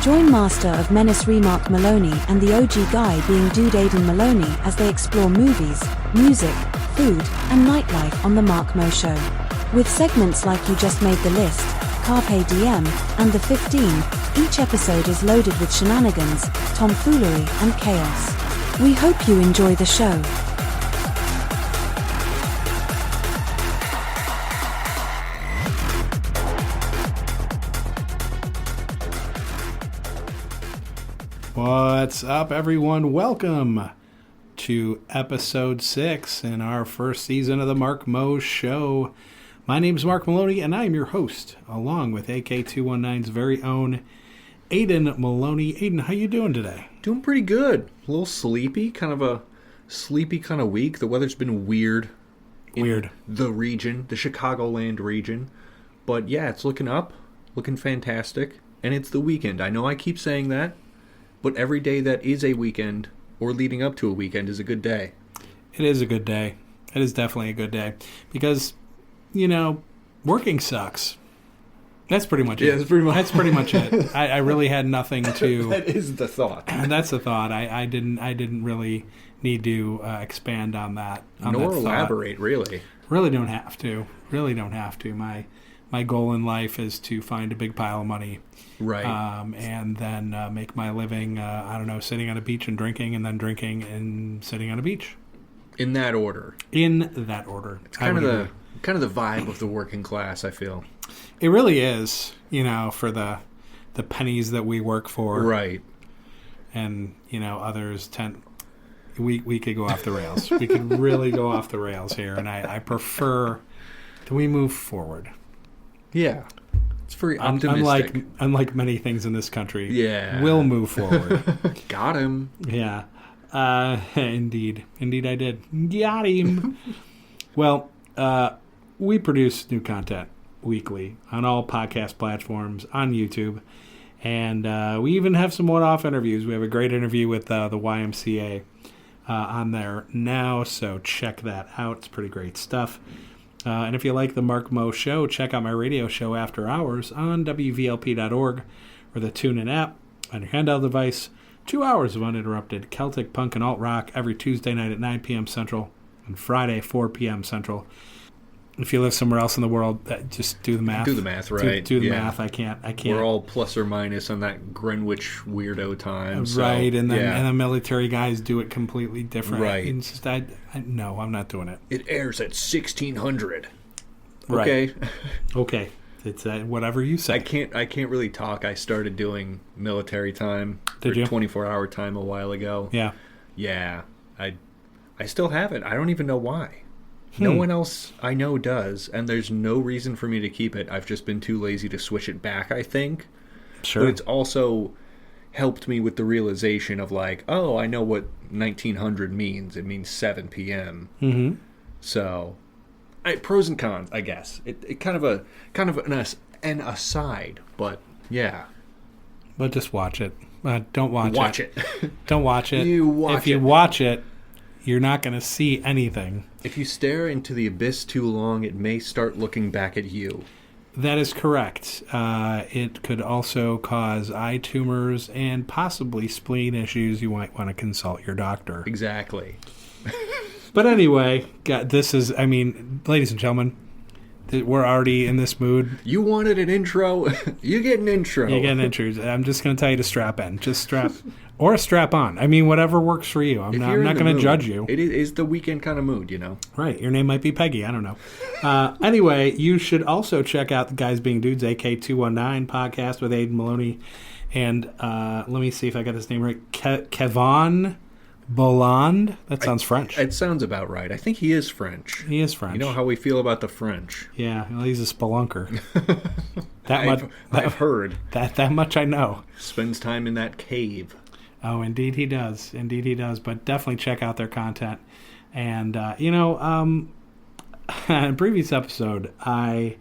Join Master of Menace Mark Maloney and the OG guy being Dude Aidan Maloney as they explore movies, music, food, and nightlife on The Mark Mo Show. With segments like You Just Made the List, Carpe DM, and The 15, each episode is loaded with shenanigans, tomfoolery, and chaos. We hope you enjoy the show. What's up, everyone? Welcome to episode 6 in our first season of the Mark Mo Show. My name is Mark Maloney, and I am your host, along with AK219's very own Aidan Maloney. Aidan, how you doing today? Doing pretty good. A little sleepy, kind of a sleepy kind of week. The weather's been weird. In the region, the Chicagoland region. But yeah, it's looking up, looking fantastic, and it's the weekend. I know I keep saying that. But every day that is a weekend, or leading up to a weekend, is a good day. It is a good day. It is definitely a good day. Because, you know, working sucks. That's pretty much it. Yeah, that's pretty much it. I really had nothing to... That is the thought. That's the thought. I didn't really need to expand on that. Nor elaborate, really. Really don't have to. My goal in life is to find a big pile of money. Right. And then make my living, sitting on a beach and drinking, and then drinking and sitting on a beach. In that order. It's kind of the vibe of the working class, I feel. It really is, for the pennies that we work for. Right. And, others tend... We could go off the rails. We could really go off the rails here, and I prefer that we move forward. Yeah. It's very optimistic. Unlike many things in this country. Yeah. We'll move forward. Got him. Yeah. Indeed I did. Got him. Well, we produce new content weekly on all podcast platforms, on YouTube, and we even have some one-off interviews. We have a great interview with the YMCA on there now, so check that out. It's pretty great stuff. And if you like the Mark Mo Show, check out my radio show After Hours on WVLP.org or the TuneIn app on your handheld device. 2 hours of uninterrupted Celtic punk and alt rock every Tuesday night at 9 p.m. Central and Friday 4 p.m. Central. If you live somewhere else in the world, just do the math. Do the math, right? Do the math. I can't. We're all plus or minus on that Greenwich weirdo time. Right, and the military guys do it completely different. Right. It's just, no, I'm not doing it. It airs at 1600. Right. Okay. It's whatever you say. I can't really talk. I started doing military time. Did you? 24-hour time a while ago. Yeah. Yeah. I still have it. I don't even know why. No one else I know does, and there's no reason for me to keep it. I've just been too lazy to switch it back, I think. Sure. But it's also helped me with the realization of like, oh, I know what 1900 means. It means 7 p.m. Mm-hmm. So, pros and cons, I guess. It kind of an aside, but yeah. But just watch it. Don't watch it. Watch it. Don't watch it. If you watch it, you're not going to see anything. If you stare into the abyss too long, it may start looking back at you. That is correct. It could also cause eye tumors and possibly spleen issues. You might want to consult your doctor. Exactly. But anyway, ladies and gentlemen, we're already in this mood. You wanted an intro? You get an intro. You get an intro. I'm just going to tell you to strap in. Just strap... Or strap on. I mean, whatever works for you. I'm not going to judge you. It is the weekend kind of mood, Right. Your name might be Peggy. I don't know. Anyway, you should also check out the Guys Being Dudes, AK219 podcast with Aidan Maloney. And let me see if I got this name right. Kevon Bolland. That sounds French. It sounds about right. I think he is French. He is French. You know how we feel about the French. Yeah. Well, he's a spelunker. I've heard. That much I know. Spends time in that cave. Oh, indeed he does. But definitely check out their content. And, in a previous episode, I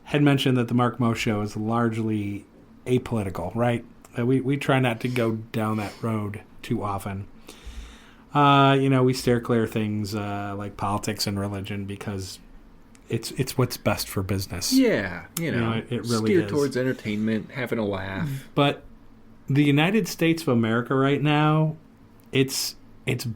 had mentioned that the Mark Mo Show is largely apolitical, right? We try not to go down that road too often. We steer clear things like politics and religion because it's what's best for business. Yeah, it really steer is. Towards entertainment, having a laugh. But the United States of America right now, it's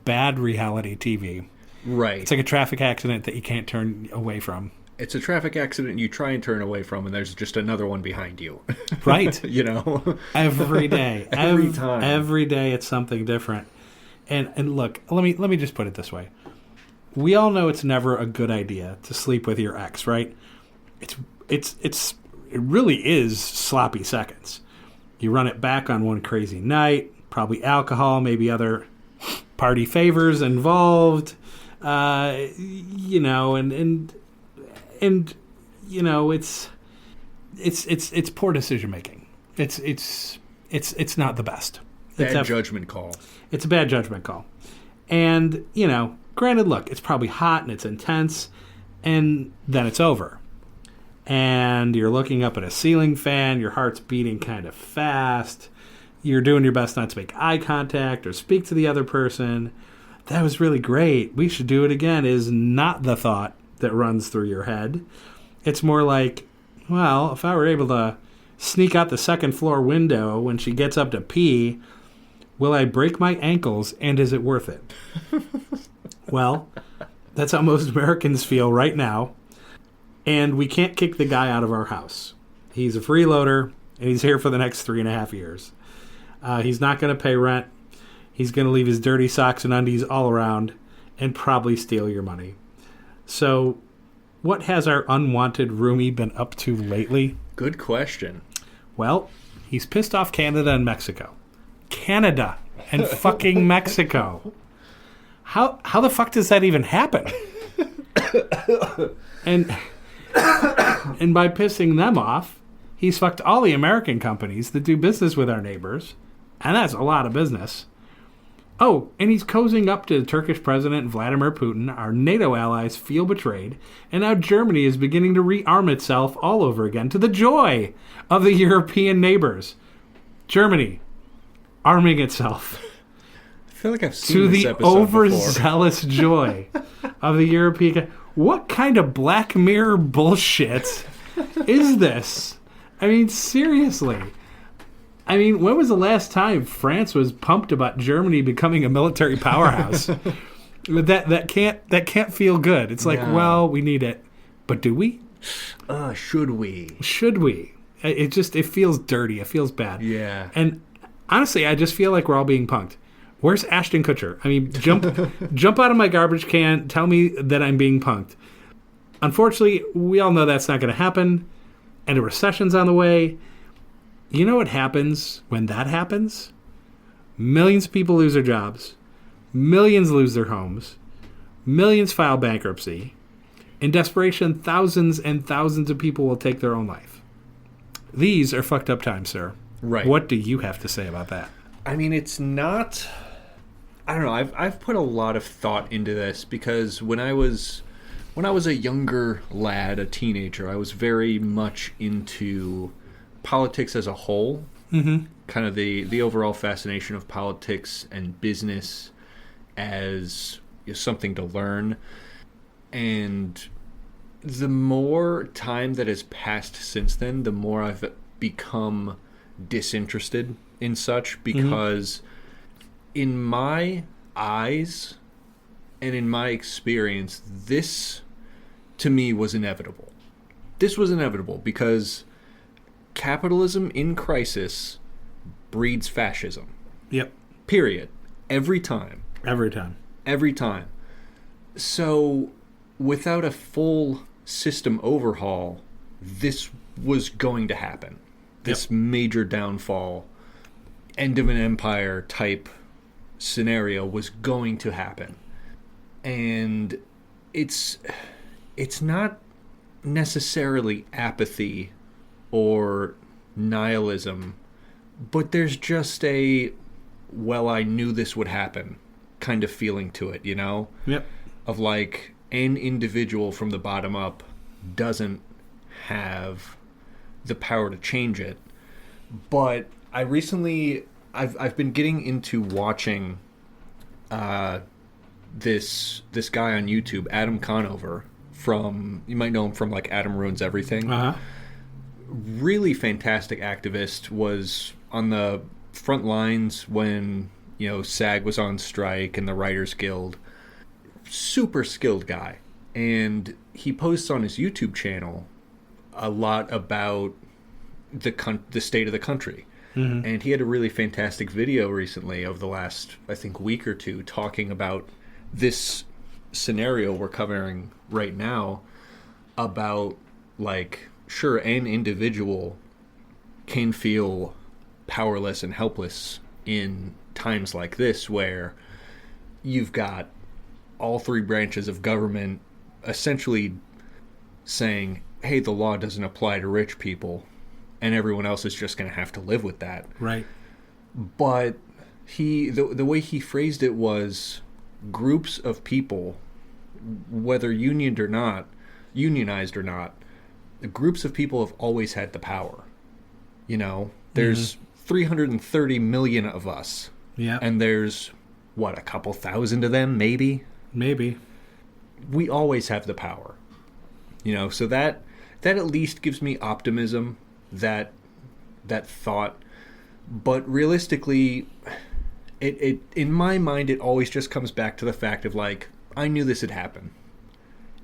bad reality TV. Right. It's like a traffic accident that you can't turn away from. It's a traffic accident you try and turn away from, and there's just another one behind you. Right. You know? Every day. Every time. Every day it's something different. And look, let me just put it this way. We all know it's never a good idea to sleep with your ex, right? It really is sloppy seconds. You run it back on one crazy night, probably alcohol, maybe other party favors involved, you know, and you know, it's poor decision making. It's not the best. Bad judgment call. It's a bad judgment call. And, you know, granted, look, it's probably hot and it's intense, and then it's over. And you're looking up at a ceiling fan, your heart's beating kind of fast, you're doing your best not to make eye contact or speak to the other person. That was really great. We should do it again is not the thought that runs through your head. It's more like, well, if I were able to sneak out the second floor window when she gets up to pee, will I break my ankles, and is it worth it? Well, that's how most Americans feel right now. And we can't kick the guy out of our house. He's a freeloader, and he's here for the next 3.5 years. He's not going to pay rent. He's going to leave his dirty socks and undies all around and probably steal your money. So what has our unwanted roomie been up to lately? Good question. Well, he's pissed off Canada and Mexico. Canada and fucking Mexico. How the fuck does that even happen? And by pissing them off, he's fucked all the American companies that do business with our neighbors, and that's a lot of business. Oh, and he's cozying up to the Turkish President Vladimir Putin. Our NATO allies feel betrayed, and now Germany is beginning to rearm itself all over again to the joy of the European neighbors. Germany arming itself. I feel like I've seen to this the episode overzealous joy of the European. What kind of Black Mirror bullshit is this? I mean, seriously. I mean, when was the last time France was pumped about Germany becoming a military powerhouse? that can't feel good. It's like, No. well, we need it, but do we? Should we? Should we? It feels dirty. It feels bad. Yeah. And honestly, I just feel like we're all being punked. Where's Ashton Kutcher? I mean, jump out of my garbage can. Tell me that I'm being punked. Unfortunately, we all know that's not going to happen, and a recession's on the way. You know what happens when that happens? Millions of people lose their jobs. Millions lose their homes. Millions file bankruptcy. In desperation, thousands and thousands of people will take their own life. These are fucked up times, sir. Right. What do you have to say about that? I mean, it's not... I don't know. I've put a lot of thought into this because when I was a younger lad, a teenager, I was very much into politics as a whole. Mm-hmm. Kind of the overall fascination of politics and business as something to learn. And the more time that has passed since then, the more I've become disinterested in such because in my eyes and in my experience, this to me was inevitable. This was inevitable because capitalism in crisis breeds fascism. Yep. Period. Every time. Every time. Every time. So without a full system overhaul, this was going to happen. This major downfall, end of an empire type scenario was going to happen. And it's not necessarily apathy or nihilism, but there's just a, well, I knew this would happen kind of feeling to it, you know? Yep. Of like an individual from the bottom up doesn't have the power to change it. But I recently I've been getting into watching this guy on YouTube, Adam Conover, from, you might know him from like Adam Ruins Everything. Uh-huh. Really fantastic activist, was on the front lines when, SAG was on strike and the Writers Guild. Super skilled guy. And he posts on his YouTube channel a lot about the state of the country. Mm-hmm. And he had a really fantastic video recently of the last, I think, week or two talking about this scenario we're covering right now about, like, sure, an individual can feel powerless and helpless in times like this where you've got all three branches of government essentially saying, hey, the law doesn't apply to rich people, and everyone else is just going to have to live with that. Right. But the way he phrased it was groups of people, whether unionized or not, the groups of people have always had the power. There's 330 million of us. Yeah. And there's, a couple thousand of them, maybe? Maybe. We always have the power. So that at least gives me optimism, that thought. But realistically, it in my mind, it always just comes back to the fact of, like, I knew this had happened.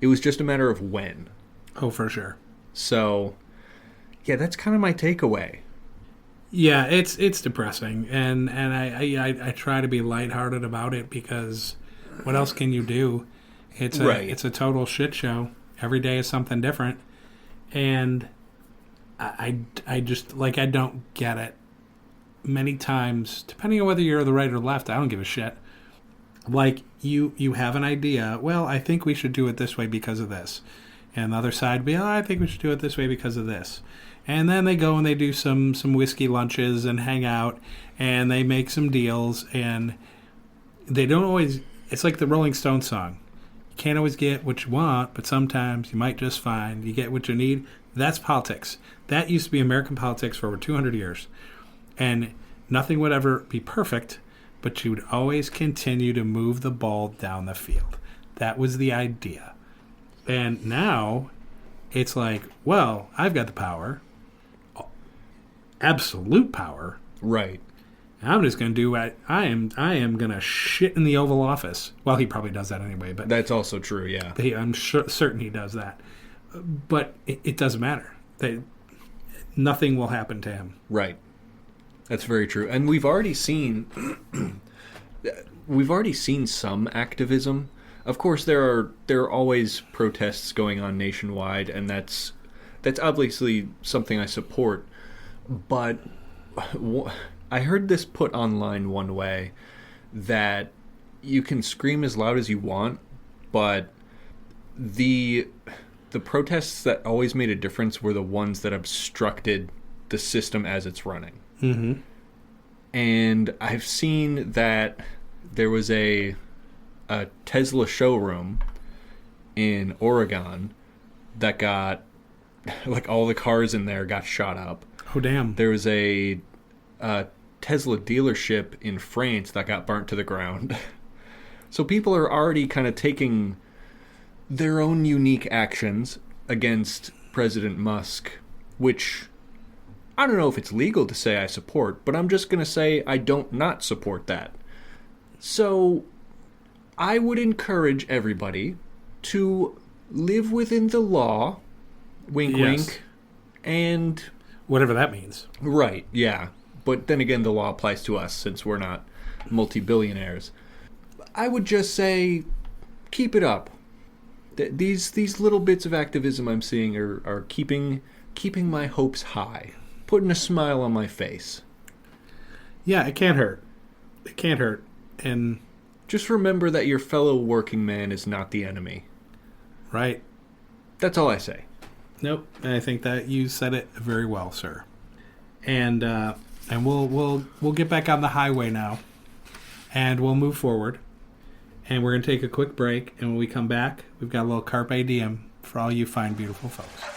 It was just a matter of when. Oh, for sure. So, yeah, that's kind of my takeaway. Yeah, it's depressing, and I try to be lighthearted about it because what else can you do? It's a total shit show. Every day is something different, and I just, like, I don't get it. Many times, depending on whether you're the right or left, I don't give a shit. Like, you have an idea. Well, I think we should do it this way because of this. And the other side be, I think we should do it this way because of this. And then they go and they do some whiskey lunches and hang out, and they make some deals, and they don't always... It's like the Rolling Stones song. You can't always get what you want, but sometimes you might just find you get what you need. That's politics. That used to be American politics for over 200 years. And nothing would ever be perfect, but you would always continue to move the ball down the field. That was the idea. And now it's like, well, I've got the power. Absolute power. Right. I'm just going to do what I am going to shit in the Oval Office. Well, he probably does that anyway, but that's also true. Yeah, I'm certain he does that. But it doesn't matter. Nothing will happen to him. Right. That's very true. And we've already seen some activism. Of course, there are always protests going on nationwide, and that's obviously something I support. But I heard this put online one way, that you can scream as loud as you want, but the protests that always made a difference were the ones that obstructed the system as it's running. Mm-hmm. And I've seen that there was a Tesla showroom in Oregon that got, like, all the cars in there got shot up. Oh, damn. There was a Tesla dealership in France that got burnt to the ground. So people are already kind of taking their own unique actions against President Musk, which I don't know if it's legal to say I support, but I'm just going to say I don't not support that. So I would encourage everybody to live within the law, wink, wink, and... whatever that means. Right, yeah. But then again, the law applies to us since we're not multi-billionaires. I would just say, keep it up. These little bits of activism I'm seeing are keeping my hopes high, putting a smile on my face. Yeah, it can't hurt. It can't hurt. And just remember that your fellow working man is not the enemy. Right. That's all I say. Nope. I think that you said it very well, sir. And we'll get back on the highway now, and we'll move forward. And we're going to take a quick break, and when we come back, we've got a little Carpe Diem for all you fine, beautiful folks.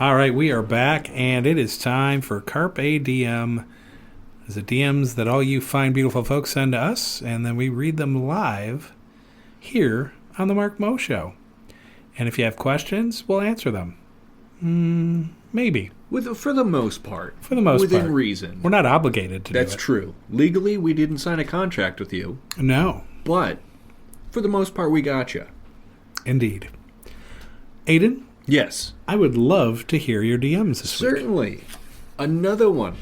All right, we are back, and it is time for Carpe Diem. It's the DMs that all you fine, beautiful folks send to us, and then we read them live here on the Mark Mo Show. And if you have questions, we'll answer them. Maybe. For the most part. For the most part. Within reason. We're not obligated to do it. That's true. Legally, we didn't sign a contract with you. No. But, for the most part, we got you. Indeed. Aiden? Yes. I would love to hear your DMs this week. Certainly. Another one.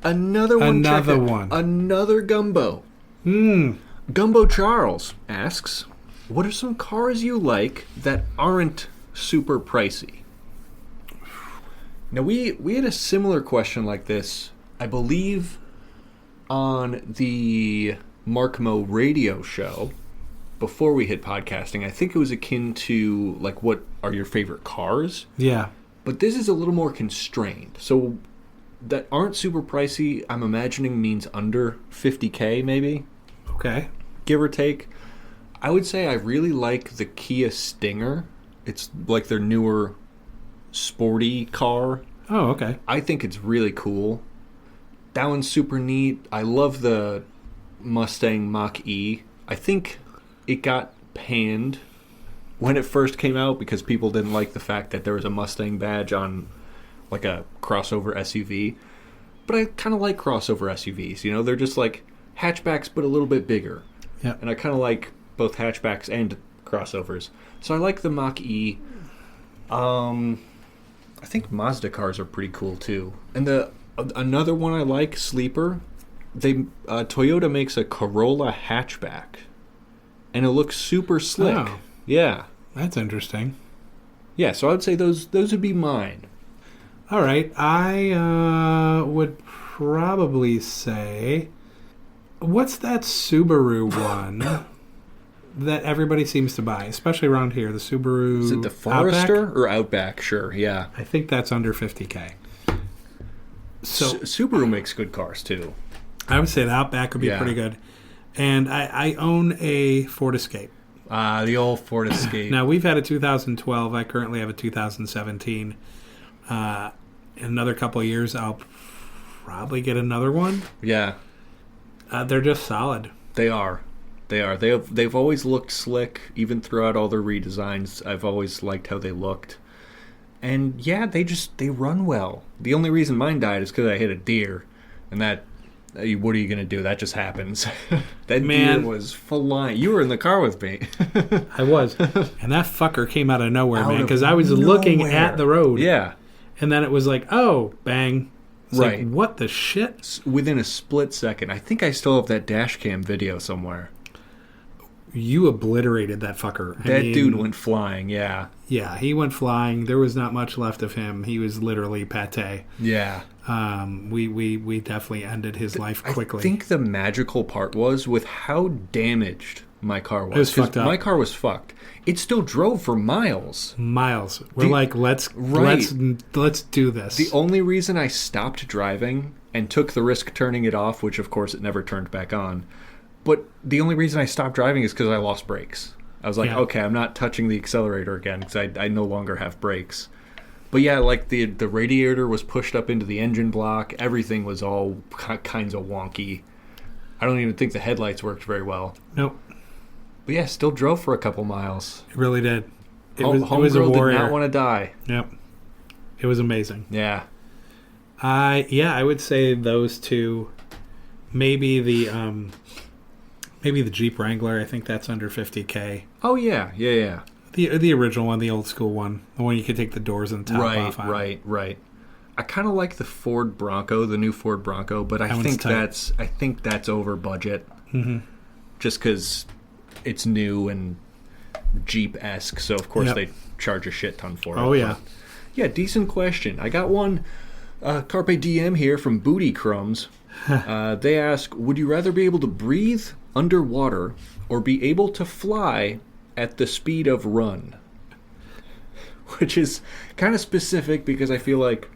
Another one. Another Gumbo. Gumbo Charles asks, what are some cars you like that aren't super pricey? Now, we had a similar question like this, I believe, on the Mark Mo radio show before we hit podcasting. I think it was akin to, like, what are your favorite cars? Yeah. But this is a little more constrained. So that aren't super pricey, I'm imagining means under $50K maybe. Okay. Give or take. I would say I really like the Kia Stinger. It's like their newer sporty car. Oh, okay. I think it's really cool. That one's super neat. I love the Mustang Mach-E. I think it got panned when it first came out because people didn't like the fact that there was a Mustang badge on like a crossover SUV. But I kind of like crossover SUVs. You know, they're just like hatchbacks but a little bit bigger. Yeah. And I kind of like both hatchbacks and crossovers. So I like the Mach-E. I think Mazda cars are pretty cool too. And another one I like, sleeper. Toyota makes a Corolla hatchback, and it looks super slick. Oh. Yeah, That's interesting. yeah. So I would say those would be mine. All right. I would probably say, what's that Subaru one that everybody seems to buy, especially around here? The Subaru. Is it the Forester Outback? or Outback? Sure, yeah. I think that's under $50K. So Subaru makes good cars too. I would say the Outback would be Yeah. pretty good. And I own a Ford Escape. The old Ford Escape. Now, we've had a 2012. I currently have a 2017. In another couple of years, I'll probably get another one. Yeah, They're just solid. they are. They've always looked slick, even throughout all their redesigns. I've always liked how they looked. And yeah, they run well. The only reason mine died is because I hit a deer, and that. What are you gonna do? That just happens. That deer was flying. You were in the car with me. I was, and that fucker came out of nowhere, Out man. of Because I was looking nowhere. at the road, Yeah, and then it was like, oh, bang! It's Right. like, what the shit? within a split second. I think I still have that dash cam video somewhere. You obliterated that fucker. I That mean, dude went flying. Yeah, he went flying. There was not much left of him. He was literally pate. yeah. We definitely ended his life quickly. I think the magical part was with how damaged my car was. It was 'Cause fucked up. My car was fucked. It still drove for miles. Miles. We're The- like, let's do this. The only reason I stopped driving and took the risk turning it off, which of course it never turned back on, but the only reason I stopped driving is because I lost brakes. I was like, Yeah. okay, I'm not touching the accelerator again because I no longer have brakes. But yeah, like the radiator was pushed up into the engine block. Everything was all kinds of wonky. I don't even think the headlights worked very well. Nope. But yeah, still drove for a couple miles. It really did. It Home was a Girl warrior. did not want to die. Yep. It was amazing. Yeah. I would say those two. Maybe the Jeep Wrangler. I think that's under $50K. Oh yeah. The original one, the old school one, the one you could take the doors and top off on. Right. I kind of like the Ford Bronco, the new Ford Bronco, but I That one's think tight. that's over budget. Mm-hmm. Just because it's new and Jeep-esque, so of course Yep. they charge a shit ton for it. Oh yeah. But yeah, decent question. I got one Carpe DM here from Booty Crumbs. They ask, would you rather be able to breathe underwater or be able to fly at the speed of run? Which is kind of specific because I feel like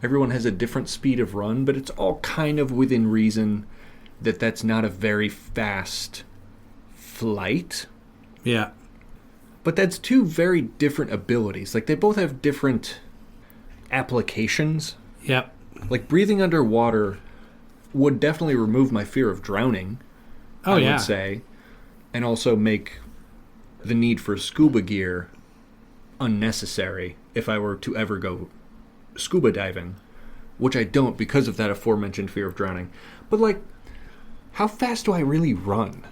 everyone has a different speed of run, but it's all kind of within reason that that's not a very fast flight. Yeah. But that's two very different abilities. Like, they both have different applications. Yep. Like, breathing underwater would definitely remove my fear of drowning, I would say, and also make the need for scuba gear unnecessary if I were to ever go scuba diving, which I don't because of that aforementioned fear of drowning. But, like, how fast do I really run?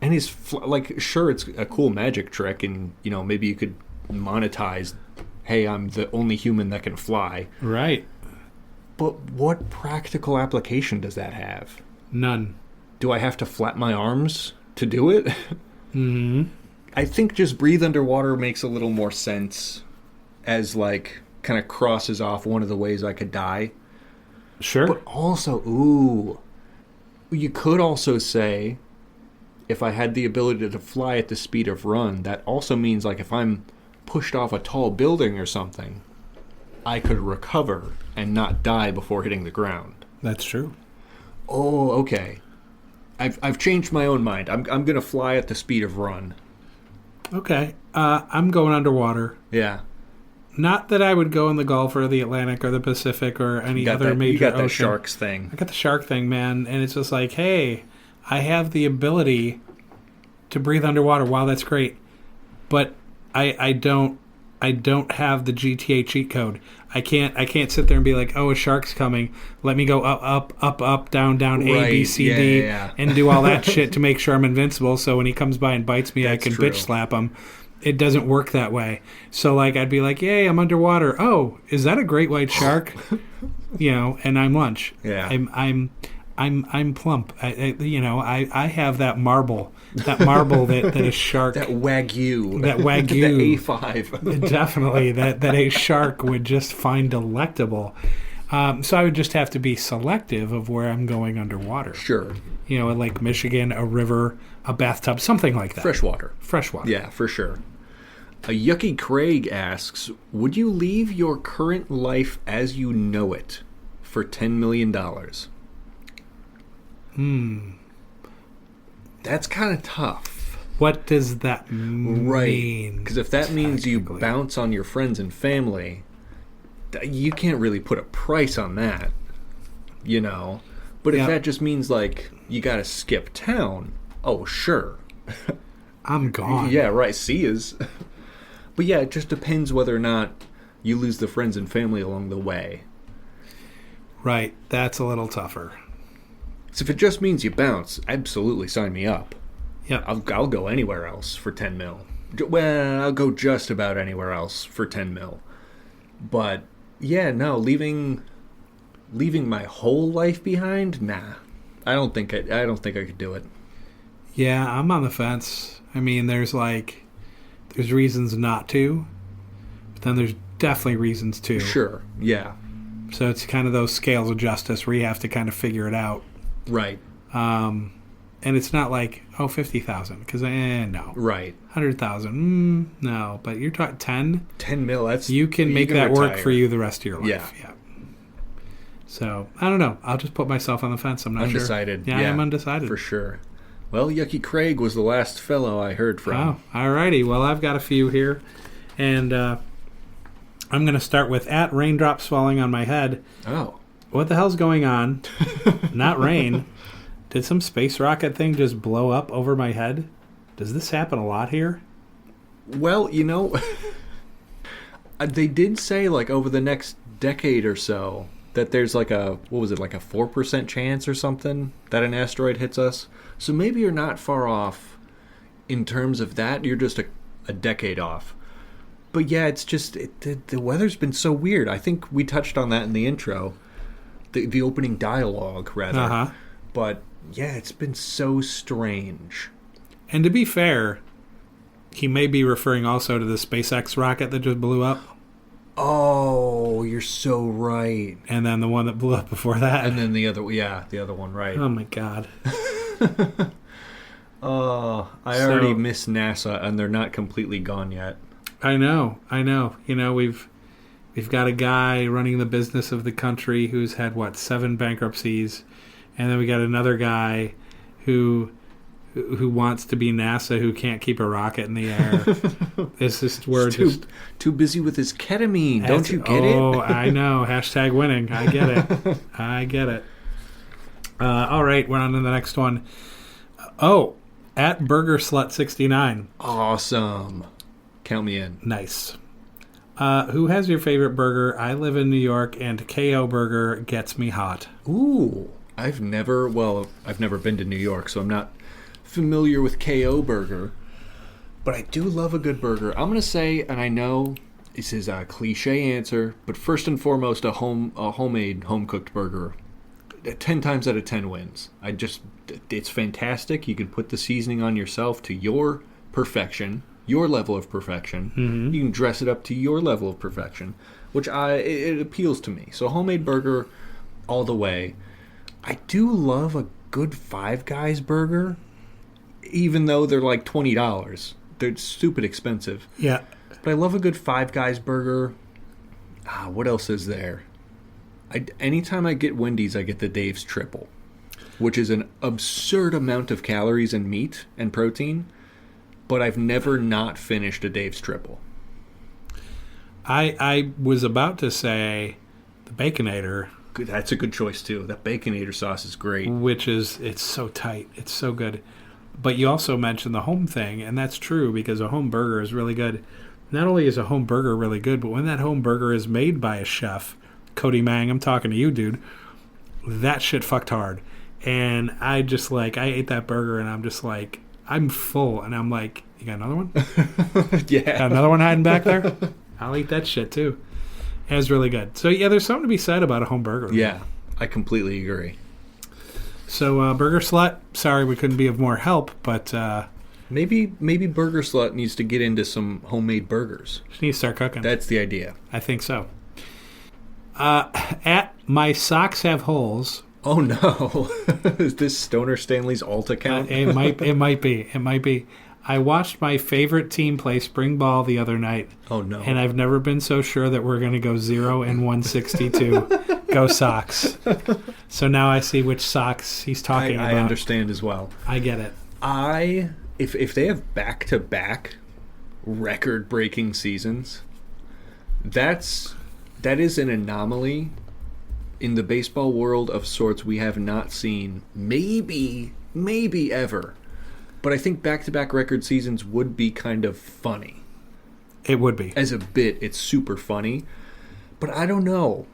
And sure, it's a cool magic trick, and, you know, maybe you could monetize, hey, I'm the only human that can fly. Right. But what practical application does that have? None. Do I have to flap my arms to do it? Mm-hmm. I think just breathe underwater makes a little more sense as, like, kind of crosses off one of the ways I could die. Sure. But also, you could also say, if I had the ability to fly at the speed of run, that also means, like, if I'm pushed off a tall building or something, I could recover and not die before hitting the ground. That's true. Oh, okay. I've changed my own mind. I'm going to fly at the speed of run. Okay. I'm going underwater. Yeah. Not that I would go in the Gulf or the Atlantic or the Pacific or any other major ocean. You got that sharks thing. I got the shark thing, man. And it's just like, hey, I have the ability to breathe underwater. Wow, that's great. But I don't have the GTA cheat code. I can't sit there and be like, oh, a shark's coming. Let me go up, down, A, B, C, D, and do all that shit to make sure I'm invincible. So when he comes by and bites me, I can bitch slap him. It doesn't work that way. So, like, I'd be like, yay, I'm underwater. Oh, is that a great white shark? You know, and I'm lunch. Yeah. I'm plump. I have that marble that a shark, that wagyu, the A5, definitely that a shark would just find delectable. So I would just have to be selective of where I'm going underwater. Sure. You know, like Michigan, a river, a bathtub, something like that. Freshwater. Yeah, for sure. A Yucky Craig asks, would you leave your current life as you know it for $10 million? That's kind of tough. What does that mean? Right. Because if that means you bounce on your friends and family, you can't really put a price on that, you know? But if that just means, like, you got to skip town, oh, sure. I'm gone. Yeah, right. See yous. But yeah, it just depends whether or not you lose the friends and family along the way. Right. That's a little tougher. So if it just means you bounce, absolutely sign me up. Yeah, I'll go anywhere else for 10 mil. Well, I'll go just about anywhere else for 10 mil. But yeah, no, leaving my whole life behind? Nah. I don't think I could do it. Yeah, I'm on the fence. I mean, there's reasons not to, but then there's definitely reasons to. Sure. Yeah. So it's kind of those scales of justice where you have to kind of figure it out. Right. And it's not like, oh, 50,000, because no. Right. 100,000, no. But you're talking 10 mil. That's you can make that retire. work for you the rest of your life. Yeah. So I don't know. I'll just put myself on the fence. I'm not undecided. Sure. Yeah, I'm undecided for sure. Well, Yucky Craig was the last fellow I heard from. Oh, alrighty. Well, I've got a few here, and I'm going to start with at raindrops falling on my head. Oh. What the hell's going on? Not rain. Did some space rocket thing just blow up over my head? Does this happen a lot here? Well, you know, they did say, like, over the next decade or so that there's like a 4% chance or something that an asteroid hits us. So maybe you're not far off in terms of that. You're just a decade off. But yeah, it's just, the weather's been so weird. I think we touched on that in the intro. The opening dialogue, rather. Uh-huh. But yeah, it's been so strange. And to be fair, he may be referring also to the SpaceX rocket that just blew up. Oh, you're so right. And then the one that blew up before that. And then the other one, right. Oh my God. Oh, I already miss NASA, and they're not completely gone yet. I know. You know, we've got a guy running the business of the country who's had, 7 bankruptcies. And then we got another guy who who wants to be NASA who can't keep a rocket in the air. It's just we're just too busy with his ketamine. Don't you get it? Oh, I know. Hashtag winning. I get it. I get it. All right, we're on to the next one. Oh, at Burger Slut 69. Awesome. Count me in. Nice. Who has your favorite burger? I live in New York, and KO Burger gets me hot. Ooh, I've never been to New York, so I'm not familiar with KO Burger, but I do love a good burger. I'm gonna say, and I know this is a cliche answer, but first and foremost, a homemade, home-cooked burger. 10 times out of 10 wins. It's fantastic. You can put the seasoning on yourself to your perfection, your level of perfection. Mm-hmm. You can dress it up to your level of perfection, which it appeals to me. So homemade burger all the way. I do love a good Five Guys burger, even though they're like $20. They're stupid expensive. Yeah. But I love a good Five Guys burger. What else is there? Anytime I get Wendy's, I get the Dave's Triple, which is an absurd amount of calories and meat and protein, but I've never not finished a Dave's Triple. I was about to say the Baconator. That's a good choice, too. That Baconator sauce is great. It's so tight. It's so good. But you also mentioned the home thing, and that's true because a home burger is really good. Not only is a home burger really good, but when that home burger is made by a chef, Cody Mang, I'm talking to you, dude, that shit fucked hard. And I ate that burger, and I'm just like, I'm full. And I'm like, you got another one? Yeah. Got another one hiding back there? I'll eat that shit, too. It was really good. So, yeah, there's something to be said about a home burger. Yeah, I completely agree. So, Burger Slut, sorry we couldn't be of more help, but... Maybe Burger Slut needs to get into some homemade burgers. She needs to start cooking. That's the idea. I think so. At My Socks Have Holes... Oh, no. Is this Stoner Stanley's alt account? It might be. I watched my favorite team play spring ball the other night. Oh, no. And I've never been so sure that we're going to go 0-162. Go Sox. So now I see which Sox he's talking about. I understand as well. I get it. If they have back-to-back record-breaking seasons, that is an anomaly in the baseball world of sorts we have not seen maybe ever. But I think back-to-back record seasons would be kind of funny. It would be. As a bit, it's super funny. But I don't know.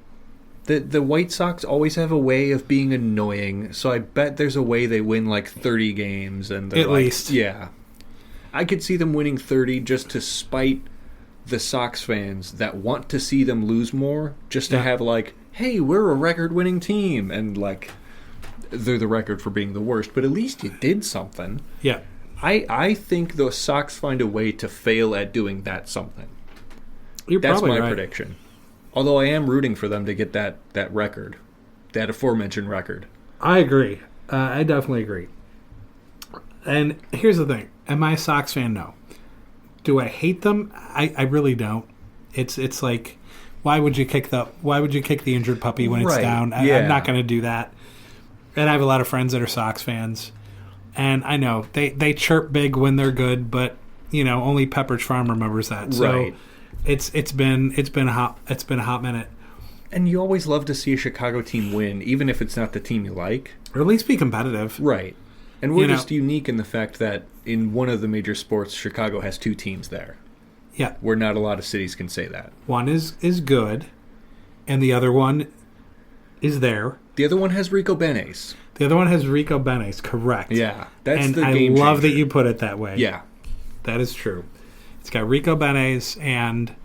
The White Sox always have a way of being annoying, so I bet there's a way they win like 30 games. And at least. Yeah. I could see them winning 30 just to spite the Sox fans that want to see them lose more, just to have like, hey, we're a record-winning team, and like they're the record for being the worst, but at least you did something. Yeah. I think the Sox find a way to fail at doing that something. That's my right. prediction. Although I am rooting for them to get that record, that aforementioned record. I agree. I definitely agree. And here's the thing. Am I a Sox fan? No. Do I hate them? I really don't. It's like, why would you kick the injured puppy when it's down? I'm not going to do that. And I have a lot of friends that are Sox fans, and I know they chirp big when they're good, but only Pepperidge Farm remembers that. So right. It's been a hot minute. And you always love to see a Chicago team win, even if it's not the team you like, or at least be competitive. Right. And we're just unique in the fact that in one of the major sports, Chicago has two teams there. Yeah. Where not a lot of cities can say that. One is good, and the other one is there. The other one has Rico Benes. Correct. Yeah. That's and the I game love changer. that you put it that way. Yeah. That is true. It's got Rico Benes and...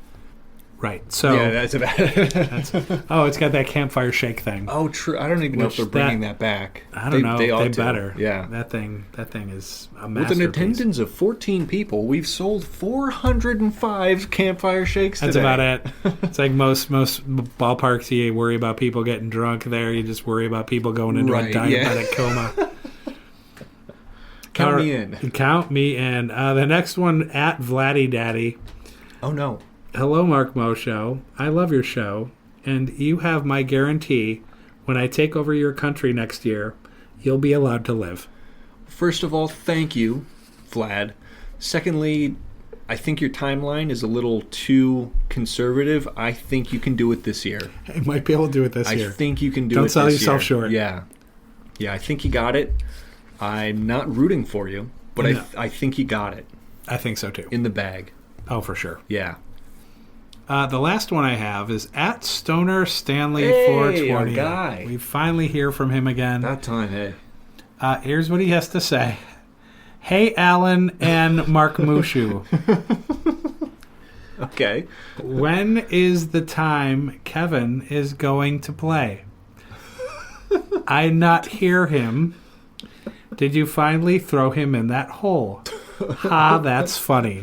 Right. So yeah, that's about it. it's got that campfire shake thing. Oh, true. I don't even know if they're bringing that back. I don't know. They ought to. Better. Yeah. That thing is a masterpiece. With an attendance of 14 people, we've sold 405 campfire shakes today. That's about it. It's like most ballparks, you worry about people getting drunk there. You just worry about people going into a diabetic coma. Count me in. Count me in. The next one, at Vladdy Daddy. Oh, no. Hello, Mark Mo Show. I love your show, and you have my guarantee when I take over your country next year, you'll be allowed to live. first of all, thank you, Vlad. Secondly, I think your timeline is a little too conservative. I think you can do it this year. I might be able to do it this year. I think you can do it this year. Don't year. sell yourself short. Yeah. Yeah, I think you got it. I'm not rooting for you, but No. I think you got it. I think so, too. In the bag. Oh, for sure. Yeah. The last one I have is at Stoner Stanley Hey, 420. our guy. We finally hear from him again. That time, hey. Here's what he has to say. Hey, Alan and Mark Mushu. Okay. When is the time Kevin is going to play? I not hear him. Did you finally throw him in that hole? Ha, that's funny.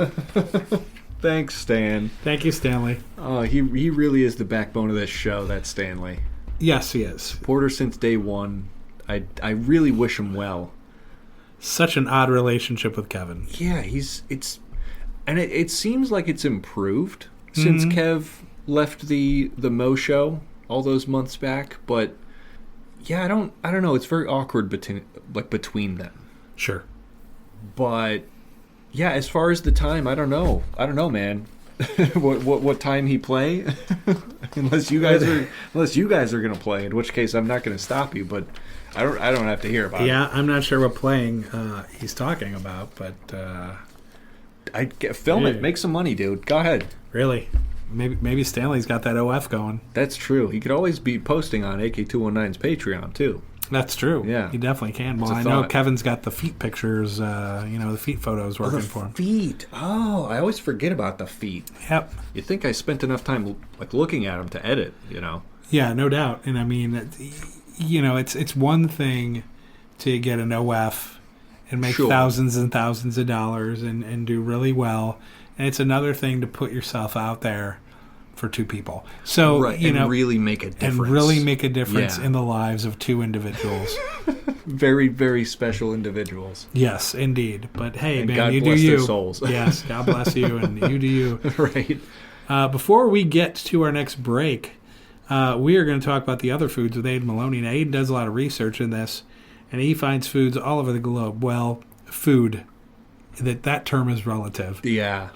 Thanks, Stan. Thank you, Stanley. Oh, he really is the backbone of this show, that Stanley. Yes, he is. Supporter since day one. I really wish him well. Such an odd relationship with Kevin. Yeah, it seems like it's improved since Kev left the Mo show all those months back, but yeah, I don't know, it's very awkward between them. Sure. But yeah, as far as the time, I don't know, man. what time he play? unless you guys are gonna play, in which case I'm not gonna stop you, but I don't have to hear about it. Yeah, I'm not sure what playing he's talking about, but Film it, make some money, dude. Go ahead. Really, maybe Stanley's got that OF going. That's true. He could always be posting on AK219's Patreon too. That's true. Yeah, he definitely can. Well, I know Kevin's got the feet pictures. The feet photos working for him. Feet. Oh, I always forget about the feet. Yep. You think I spent enough time looking at them to edit? Yeah, no doubt. And I mean, it's one thing to get an OF and make thousands and thousands of dollars and do really well, and it's another thing to put yourself out there for two people. So really make a difference. In the lives of two individuals. Very, very special individuals. Yes, indeed. But hey, and man, God you bless do you. Their souls. Yes, God bless you, and you do you. Right. Before we get to our next break, we are going to talk about the other foods with Aiden Maloney. Now, Aiden does a lot of research in this, and he finds foods all over the globe. Well, food, that term is relative. Yeah.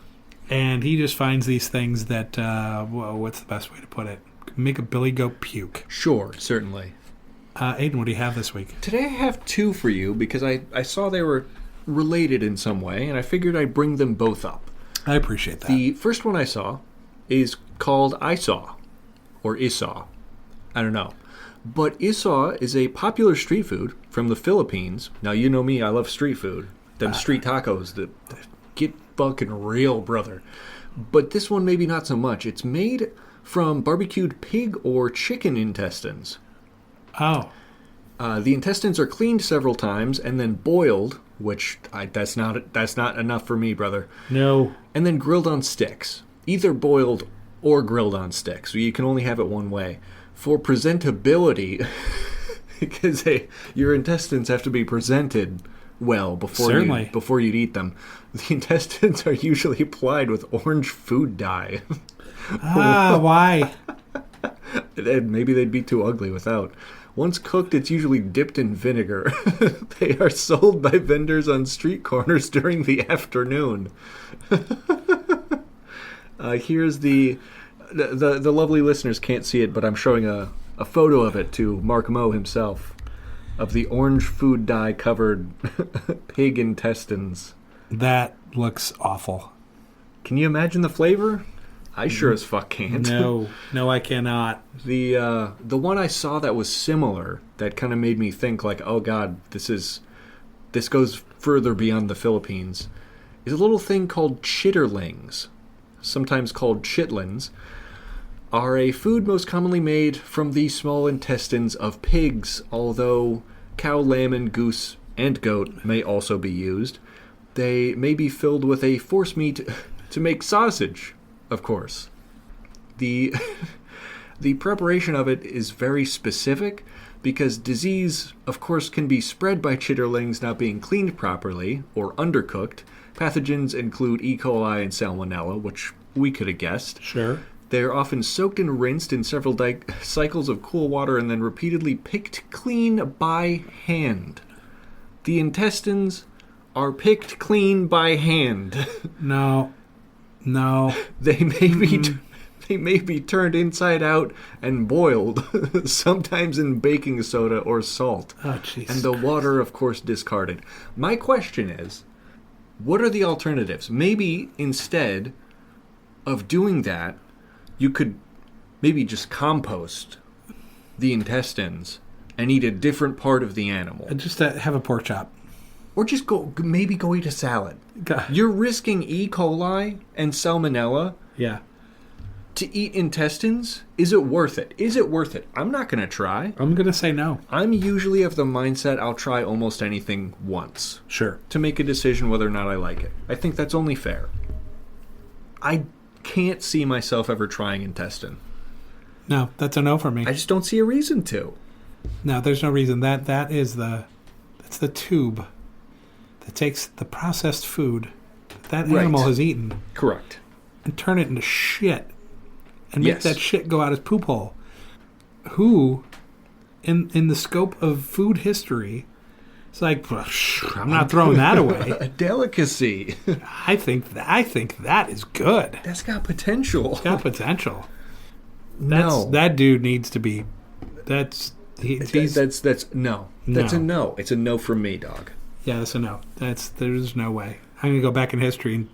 And he just finds these things that, what's the best way to put it? Make a Billy goat puke. Sure, certainly. Aiden, what do you have this week? Today I have two for you because I saw they were related in some way, and I figured I'd bring them both up. I appreciate that. The first one I saw is called Isaw, or Isaw. I don't know. But Isaw is a popular street food from the Philippines. Now, you know me, I love street food. Them street tacos that get fucking real, brother. But this one maybe not so much. It's made from barbecued pig or chicken intestines. Oh. The intestines are cleaned several times and then boiled, which that's not enough for me, brother. No. And then grilled on sticks. Either boiled or grilled on sticks. So you can only have it one way. For presentability, because your intestines have to be presented well before you'd eat them. The intestines are usually applied with orange food dye. Why? Maybe they'd be too ugly without. Once cooked, it's usually dipped in vinegar. They are sold by vendors on street corners during the afternoon. Here's the lovely listeners can't see it, but I'm showing a photo of it to Mark Moe himself, of the orange food dye covered pig intestines. That looks awful. Can you imagine the flavor? I sure as fuck can't. No, I cannot. The one I saw that was similar, that kind of made me think like, oh god, this goes further beyond the Philippines, is a little thing called chitterlings, sometimes called chitlins, are a food most commonly made from the small intestines of pigs, although cow, lamb, and goose and goat may also be used. They may be filled with a forcemeat to make sausage, of course. The preparation of it is very specific because disease, of course, can be spread by chitterlings not being cleaned properly or undercooked. Pathogens include E. coli and salmonella, which we could have guessed. Sure. They are often soaked and rinsed in several cycles of cool water and then repeatedly picked clean by hand. the intestines are picked clean by hand. No. They may be turned inside out and boiled, sometimes in baking soda or salt. Oh, jeez. And the water, of course, discarded. My question is, what are the alternatives? Maybe instead of doing that, you could maybe just compost the intestines and eat a different part of the animal. Just have a pork chop. Or just go eat a salad. God. You're risking E. coli and salmonella Yeah. to eat intestines? Is it worth it? Is it worth it? I'm not going to try. I'm going to say no. I'm usually of the mindset I'll try almost anything once Sure. to make a decision whether or not I like it. I think that's only fair. I can't see myself ever trying intestine. No, that's a no for me. I just don't see a reason to. No, there's no reason. That's the tube that takes the processed food that animal has eaten. Correct. And turn it into shit. And make Yes. that shit go out his poop hole. Who, in the scope of food history, it's like, I'm not throwing that away. A delicacy. I think that is good. That's got potential. It's got potential. No. That dude needs to be. That's no. That's a no. It's a no from me, dog. Yeah, that's a no. There's no way. I'm gonna go back in history and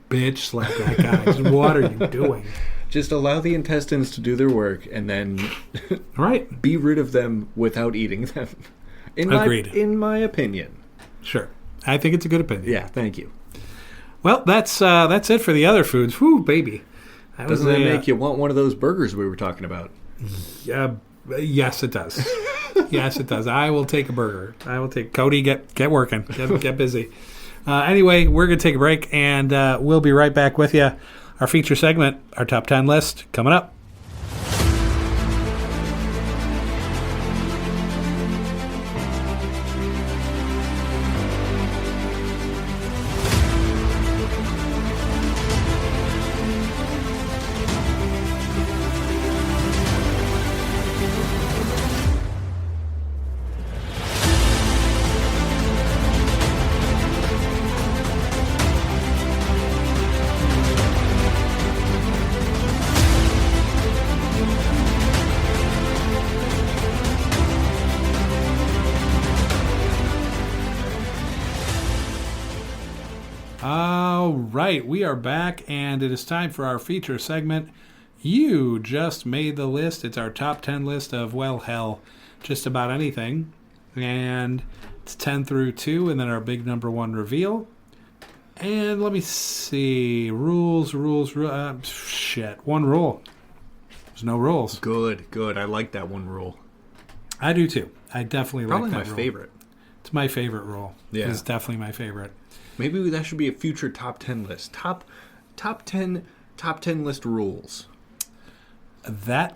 bitch slap that guy. Just, what are you doing? Just allow the intestines to do their work and then Right. be rid of them without eating them. Agreed. In my opinion. Sure. I think it's a good opinion. Yeah, thank you. Well, that's it for the other foods. Whew, baby. Doesn't that make you want one of those burgers we were talking about? Yes, it does. Yes, it does. I will take a burger. I will take Cody. Get working. Get busy. Anyway, we're gonna take a break, and we'll be right back with you. Our feature segment, our top 10 list, coming up. All right, we are back, and it is time for our feature segment. You just made the list. It's our top 10 list of, well, hell, just about anything. And it's 10 through 2, and then our big number 1 reveal. And let me see. Rules. Shit. One rule. There's no rules. Good. I like that one rule. I do too. I definitely like that Probably my rule. favorite. It's my favorite rule. Yeah. It's definitely my favorite. Maybe that should be a future top 10 list. Top 10 list rules. That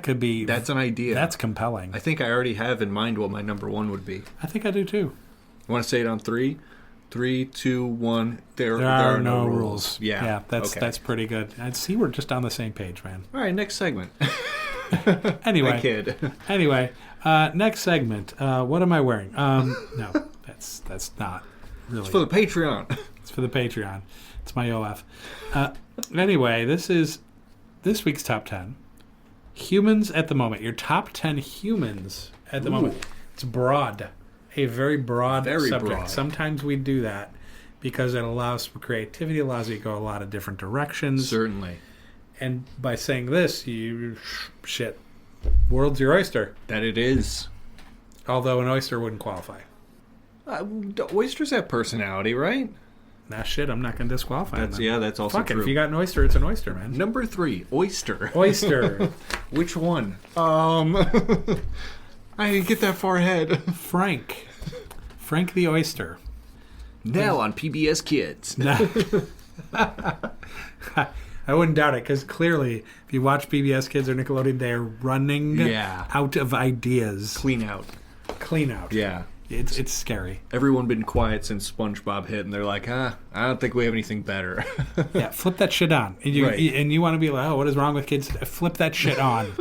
could be. That's an idea. That's compelling. I think I already have in mind what my number 1 would be. I think I do too. You want to say it on 3? 3, 2, 1. There are no rules. Yeah. That's pretty good. I see we're just on the same page, man. All right, next segment. Anyway, I kid. Anyway, next segment. What am I wearing? No, that's not really. It's for the Patreon. It's for the Patreon. It's my OF. Anyway, this is this week's top 10 humans at the moment. Your top 10 humans at the moment. It's broad. A very broad subject. Broad. Sometimes we do that because it allows for creativity, allows you to go a lot of different directions. Certainly. And by saying this, world's your oyster. That it is. Although an oyster wouldn't qualify. Oysters have personality, right? Nah, shit, I'm not going to disqualify them. That's also Fuck it, true. if you got an oyster, it's an oyster, man. Number 3, oyster. Oyster. Which one? I didn't get that far ahead. Frank the oyster. Now on PBS Kids. I wouldn't doubt it, because clearly, if you watch PBS Kids or Nickelodeon, they're running out of ideas. Clean out. Yeah. It's scary. Everyone been quiet since SpongeBob hit, and they're like, I don't think we have anything better. Yeah, flip that shit on. And you want to be like, oh, what is wrong with kids? Flip that shit on.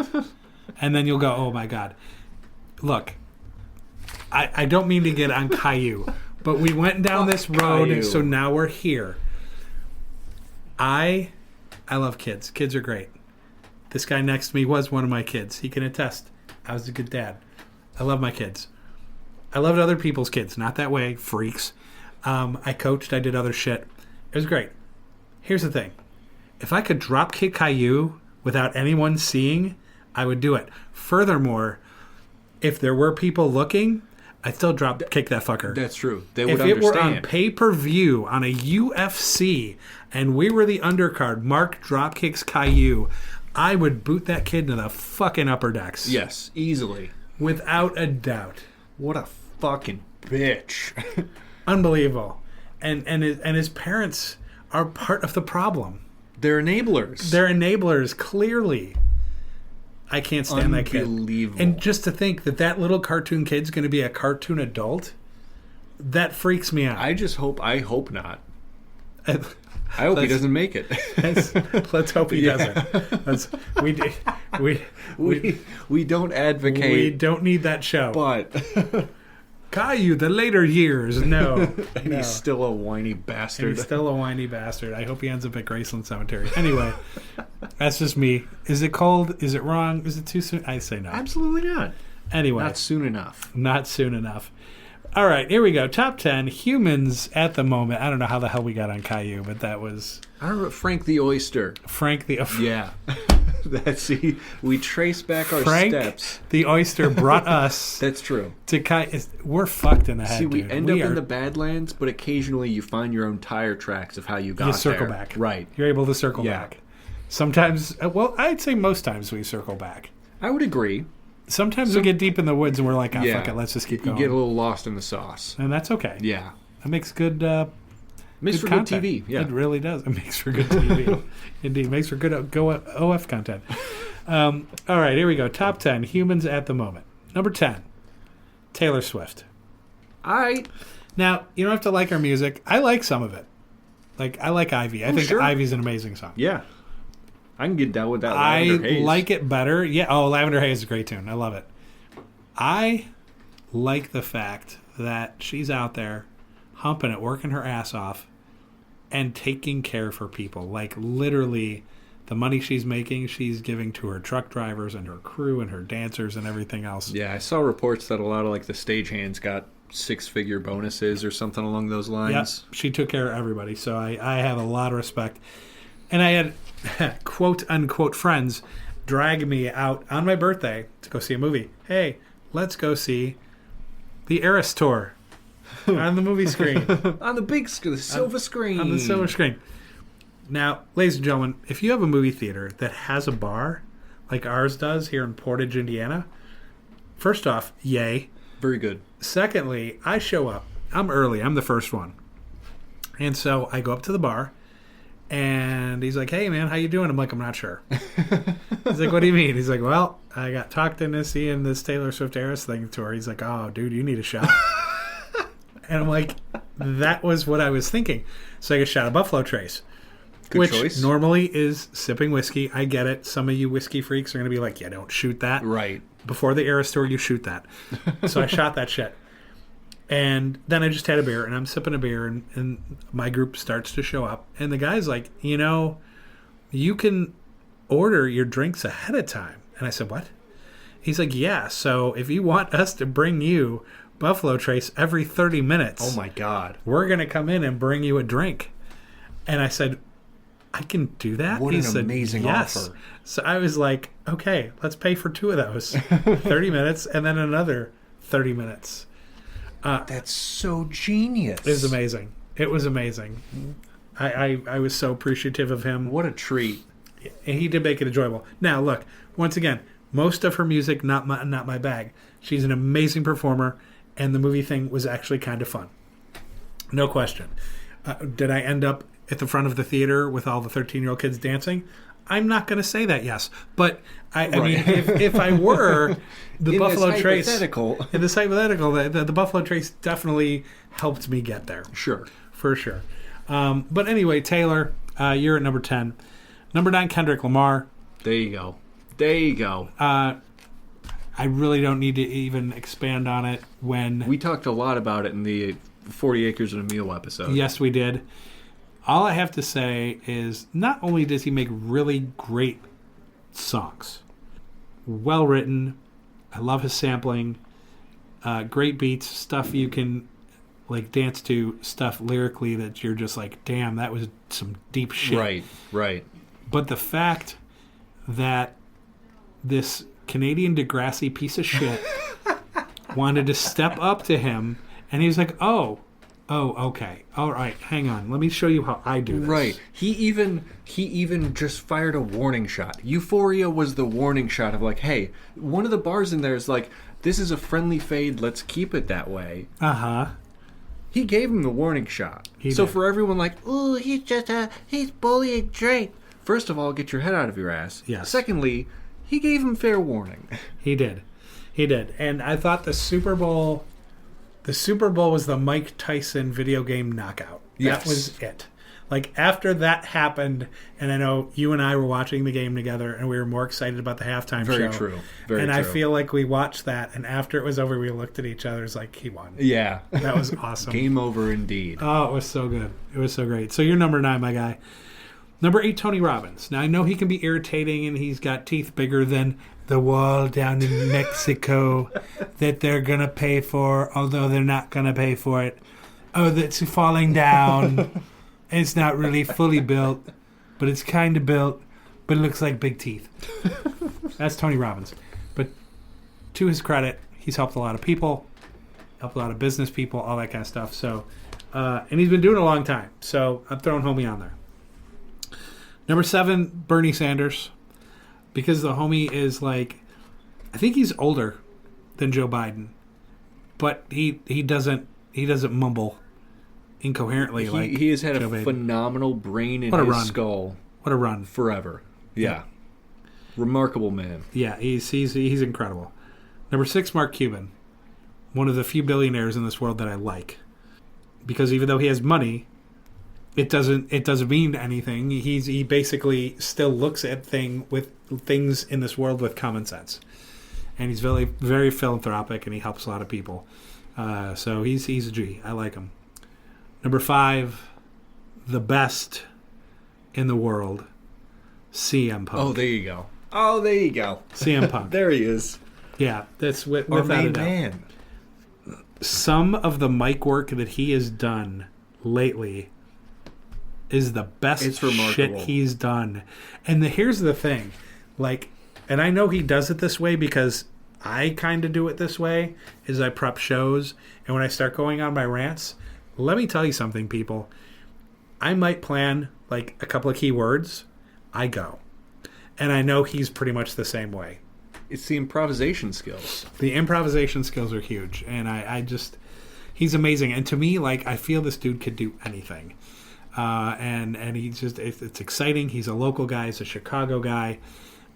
And then you'll go, oh my God. Look, I don't mean to get on Caillou, but we went down this road, Caillou. so now we're here. I love kids. Kids are great. This guy next to me was one of my kids. He can attest. I was a good dad. I love my kids. I loved other people's kids. Not that way, freaks. I coached. I did other shit. It was great. Here's the thing. If I could drop kick Caillou without anyone seeing, I would do it. Furthermore, if there were people looking, I'd still drop kick that fucker. That's true. They If would it were understand. on pay-per-view on a UFC and we were the undercard, Mark drop kicks Caillou, I would boot that kid into the fucking upper decks. Yes, easily. Without a doubt. What a fucking bitch. Unbelievable. And his parents are part of the problem. They're enablers. They're enablers, clearly. I can't stand that kid. Unbelievable. And just to think that little cartoon kid's going to be a cartoon adult, that freaks me out. I hope not. I hope he doesn't make it. Let's hope he doesn't. We don't advocate. We don't need that show. But Caillou, the later years, no. he's still a whiny bastard. He's still a whiny bastard. I hope he ends up at Graceland Cemetery. Anyway, that's just me. Is it cold? Is it wrong? Is it too soon? I say no. Absolutely not. Anyway. Not soon enough. Not soon enough. All right, here we go. Top 10 humans at the moment. I don't know how the hell we got on Caillou, but that was... I don't know. Frank the Oyster. Frank the... Yeah. We trace back our Frank steps. the Oyster brought us... That's true. To We're fucked in the head, See, we dude. end up in the Badlands, but occasionally you find your own tire tracks of how you got there. You circle back. Right. You're able to circle back. Sometimes... Well, I'd say most times we circle back. I would agree. Sometimes we get deep in the woods and we're like, fuck it, let's just keep going. You get a little lost in the sauce. And that's okay. Yeah. That makes good... makes for content. good TV. Yeah. It really does. It makes for good TV. Indeed. Makes for good OF content. All right, here we go. Top 10 humans at the moment. Number 10, Taylor Swift. Now, you don't have to like her music. I like some of it. Like, I like Ivy. I think Ivy's an amazing song. Yeah. I can get down with that. I Lavender Haze. like it better. Yeah. Oh, Lavender Haze is a great tune. I love it. I like the fact that she's out there humping it, working her ass off, and taking care of her people. Like, literally, the money she's making, she's giving to her truck drivers and her crew and her dancers and everything else. Yeah, I saw reports that a lot of like the stagehands got 6-figure bonuses or something along those lines. Yep. She took care of everybody. So I have a lot of respect. And I had quote unquote friends drag me out on my birthday to go see a movie. Hey, let's go see the Eras Tour on the movie screen. On the big screen, the silver screen. On the silver screen. Now, ladies and gentlemen, if you have a movie theater that has a bar like ours does here in Portage, Indiana, first off, yay. Very good. Secondly, I show up. I'm early. I'm the first one. And so I go up to the bar, and he's like, hey, man, how you doing? I'm like, I'm not sure. He's like, what do you mean? He's like, well, I got talked into seeing this Taylor Swift Eras thing tour. He's like, oh, dude, you need a shot. And I'm like, that was what I was thinking. So I get a shot of Buffalo Trace. Good choice. Normally is sipping whiskey. I get it. Some of you whiskey freaks are going to be like, yeah, don't shoot that. Right. Before the Eras Tour, you shoot that. So I shot that shit. And then I just had a beer, and I'm sipping a beer, and my group starts to show up. And the guy's like, you can order your drinks ahead of time. And I said, what? He's like, yeah, so if you want us to bring you Buffalo Trace every 30 minutes. Oh, my God. We're going to come in and bring you a drink. And I said, I can do that? What He an said, amazing yes. offer. So I was like, okay, let's pay for 2 of those. 30 minutes and then another 30 minutes. That's so genius. It was amazing. It was amazing. I was so appreciative of him. What a treat. And he did make it enjoyable. Now, look, once again, most of her music, not my bag. She's an amazing performer, and the movie thing was actually kind of fun. No question. Did I end up at the front of the theater with all the 13-year-old kids dancing? I'm not going to say that, yes. But, I mean, if I were, the Buffalo Trace... In this hypothetical, the Buffalo Trace definitely helped me get there. Sure. For sure. But anyway, Taylor, you're at number 10. Number 9, Kendrick Lamar. There you go. I I really don't need to even expand on it when... We talked a lot about it in the 40 Acres and a Meal episode. Yes, we did. All I have to say is not only does he make really great songs, well written, I love his sampling, great beats, stuff you can like dance to, stuff lyrically that you're just like, damn, that was some deep shit. Right. But the fact that this Canadian Degrassi piece of shit wanted to step up to him, and he was like, oh, okay. All right, hang on. Let me show you how I do this. Right. He even just fired a warning shot. Euphoria was the warning shot of like, hey, one of the bars in there is like, this is a friendly fade, let's keep it that way. Uh-huh. He gave him the warning shot. He so did. for everyone like, ooh, he's bullying Drake. First of all, get your head out of your ass. Yes. Secondly, he gave him fair warning. He did. And I thought the Super Bowl was the Mike Tyson video game knockout. Yes. That was it. Like, after that happened, and I know you and I were watching the game together, and we were more excited about the halftime show. Very true. Very and true. I feel like we watched that, and after it was over, we looked at each other. It's like, he won. Yeah. That was awesome. Game over indeed. Oh, it was so good. It was so great. So you're number 9, my guy. Number 8, Tony Robbins. Now, I know he can be irritating, and he's got teeth bigger than the wall down in Mexico that they're going to pay for, although they're not going to pay for it. Oh, that's falling down. It's not really fully built, but it's kind of built, but it looks like big teeth. That's Tony Robbins. But to his credit, he's helped a lot of people, helped a lot of business people, all that kind of stuff. So, and he's been doing it a long time. So I'm throwing homie on there. Number 7, Bernie Sanders. Because the homie is like, I think he's older than Joe Biden, but he doesn't mumble incoherently like he has had Joe a Biden. phenomenal brain in What a his run. skull. What a run. Forever. Yeah. Remarkable man. Yeah, he's incredible. Number 6, Mark Cuban. One of the few billionaires in this world that I like. Because even though he has money, it doesn't mean anything. He basically still looks at things in this world with common sense. And he's very, very philanthropic, and he helps a lot of people. So he's a G. I like him. Number 5, the best in the world, CM Punk. Oh, there you go. CM Punk. There he is. Yeah, that's Our without a main doubt. man. Some of the mic work that he has done lately is the best It's remarkable. shit he's done. And here's the thing. Like, and I know he does it this way because I kind of do it this way, is I prep shows, and when I start going on my rants, let me tell you something, people. I might plan, like, a couple of keywords. I go. And I know he's pretty much the same way. It's the improvisation skills. The improvisation skills are huge, and I just, he's amazing. And to me, like, I feel this dude could do anything. And he's just, it's exciting. He's a local guy. He's a Chicago guy.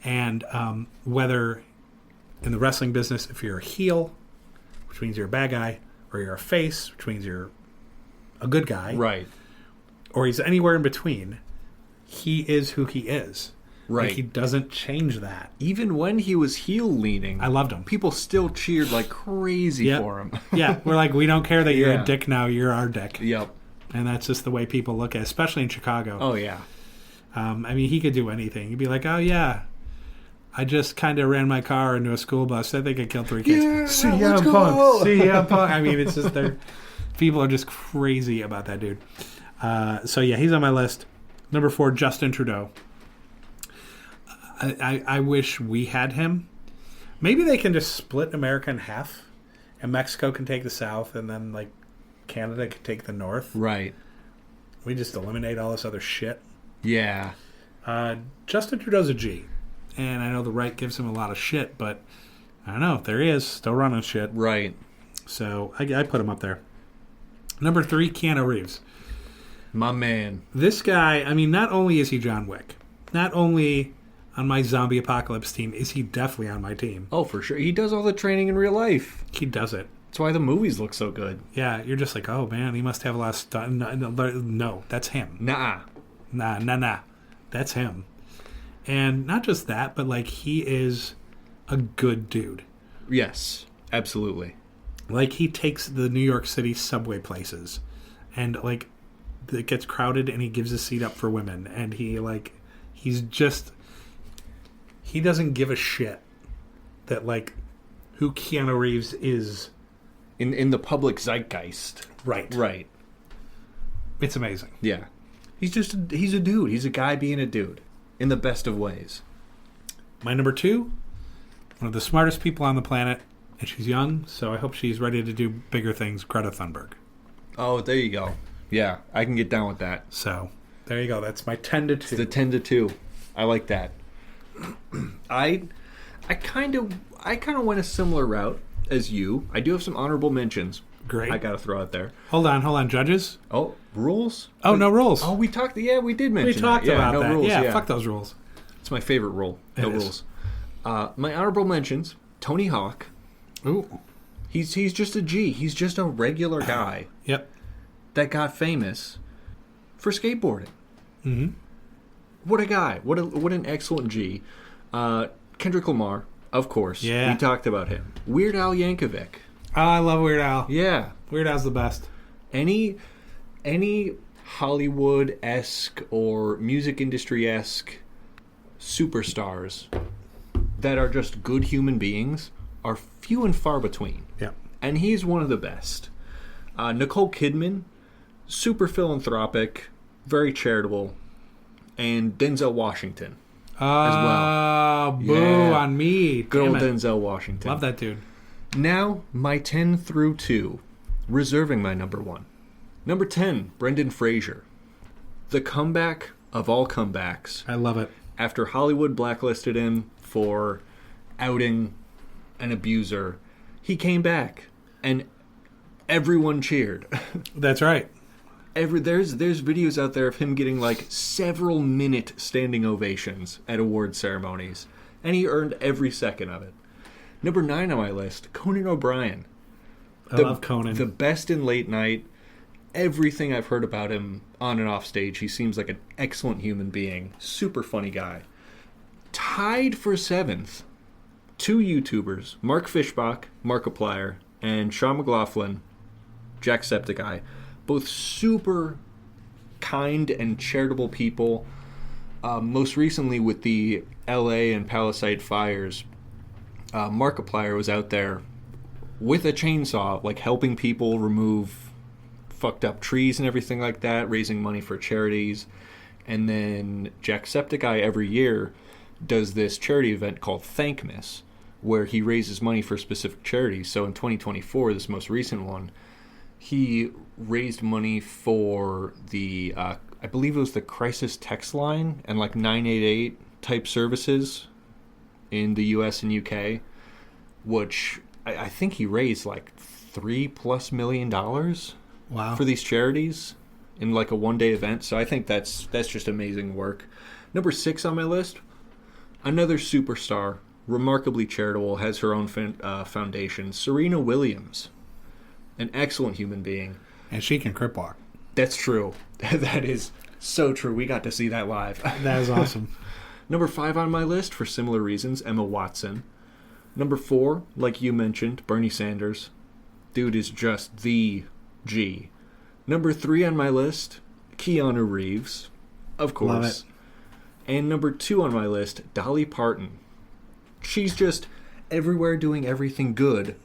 And whether in the wrestling business, if you're a heel, which means you're a bad guy, or you're a face, which means you're a good guy, Right. or he's anywhere in between, he is who he is. Right. Like, he doesn't change that. Even when he was heel leaning, I loved him. people still cheered like crazy Yep. for him. Yeah, we're like, we don't care that you're Yeah. a dick now, you're our dick. Yep. And that's just the way people look at it, especially in Chicago. Oh, yeah. I mean, he could do anything. He'd be like, oh, yeah, I just kind of ran my car into a school bus. I think I killed 3 kids. Yeah, let's CM go. Punk. CM Punk. I mean, it's just, people are just crazy about that dude. So, yeah, he's on my list. Number 4, Justin Trudeau. I wish we had him. Maybe they can just split America in half, and Mexico can take the South, and then, like, Canada can take the North. Right. We just eliminate all this other shit. Yeah. Justin Trudeau's a G. And I know the right gives him a lot of shit, but I don't know. There he is, still running shit. Right. So I put him up there. Number 3, Keanu Reeves. My man. This guy, I mean, not only is he John Wick, not only on my zombie apocalypse team is he definitely on my team. Oh, for sure. He does all the training in real life. He does it. That's why the movies look so good. Yeah, you're just like, oh, man, he must have a lot of stuff. No, that's him. Nah. Nah. That's him. And not just that, but, like, he is a good dude. Yes, absolutely. Like, he takes the New York City subway places, and, like, it gets crowded, and he gives a seat up for women, and he doesn't give a shit that, like, who Keanu Reeves is. In the public zeitgeist. Right. It's amazing. Yeah. He's a dude. He's a guy being a dude. In the best of ways. My number 2, one of the smartest people on the planet, and she's young, so I hope she's ready to do bigger things, Greta Thunberg. Oh, there you go. Yeah, I can get down with that. So, there you go. That's my 10 to 2. It's the 10 to 2. I like that. I kind of went a similar route as you. I do have some honorable mentions. Great. I got to throw out there. Hold on, judges. Oh, rules? Oh, no rules. Oh, we did mention we talked that. about no that. Rules, yeah, fuck those rules. It's my favorite rule. No rules. My honorable mentions, Tony Hawk. Ooh. He's just a G. He's just a regular guy. Yep. That got famous for skateboarding. Mm-hmm. What a guy. What an excellent G. Kendrick Lamar, of course. Yeah. We talked about him. Weird Al Yankovic. Oh, I love Weird Al. Yeah. Weird Al's the best. Any Hollywood-esque or music industry-esque superstars that are just good human beings are few and far between. Yeah. And he's one of the best. Nicole Kidman, super philanthropic, very charitable, and Denzel Washington as well. Boo on me. Good old Damn it. Denzel Washington. Love that dude. Now, my 10 through 2, reserving my number 1. Number 10, Brendan Fraser. The comeback of all comebacks. I love it. After Hollywood blacklisted him for outing an abuser, he came back, and everyone cheered. That's right. There's videos out there of him getting like several minute standing ovations at award ceremonies, and he earned every second of it. Number 9 on my list, Conan O'Brien. I love Conan. The best in late night. Everything I've heard about him on and off stage, he seems like an excellent human being. Super funny guy. Tied for 7th, 2 YouTubers, Mark Fishbach, Markiplier, and Sean McLaughlin, Jacksepticeye. Both super kind and charitable people. Most recently with the LA and Palisade fires, Markiplier was out there with a chainsaw, like helping people remove fucked up trees and everything like that, raising money for charities. And then Jacksepticeye every year does this charity event called Thankmas, where he raises money for specific charities. So in 2024, this most recent one, he raised money for the, I believe it was the crisis text line and like 988 type services in the US and UK, which I think he raised like $3+ million Wow. for these charities in like a one-day event. So I think that's just amazing work. Number 6 on my list, another superstar, remarkably charitable, has her own foundation, Serena Williams. An excellent human being. And she can crip walk. That's true. That is so true. We got to see that live. That is awesome. Number 5 on my list, for similar reasons, Emma Watson. Number 4, like you mentioned, Bernie Sanders. Dude is just the G. Number 3 on my list, Keanu Reeves. Of course. Love it. And number 2 on my list, Dolly Parton. She's just everywhere doing everything good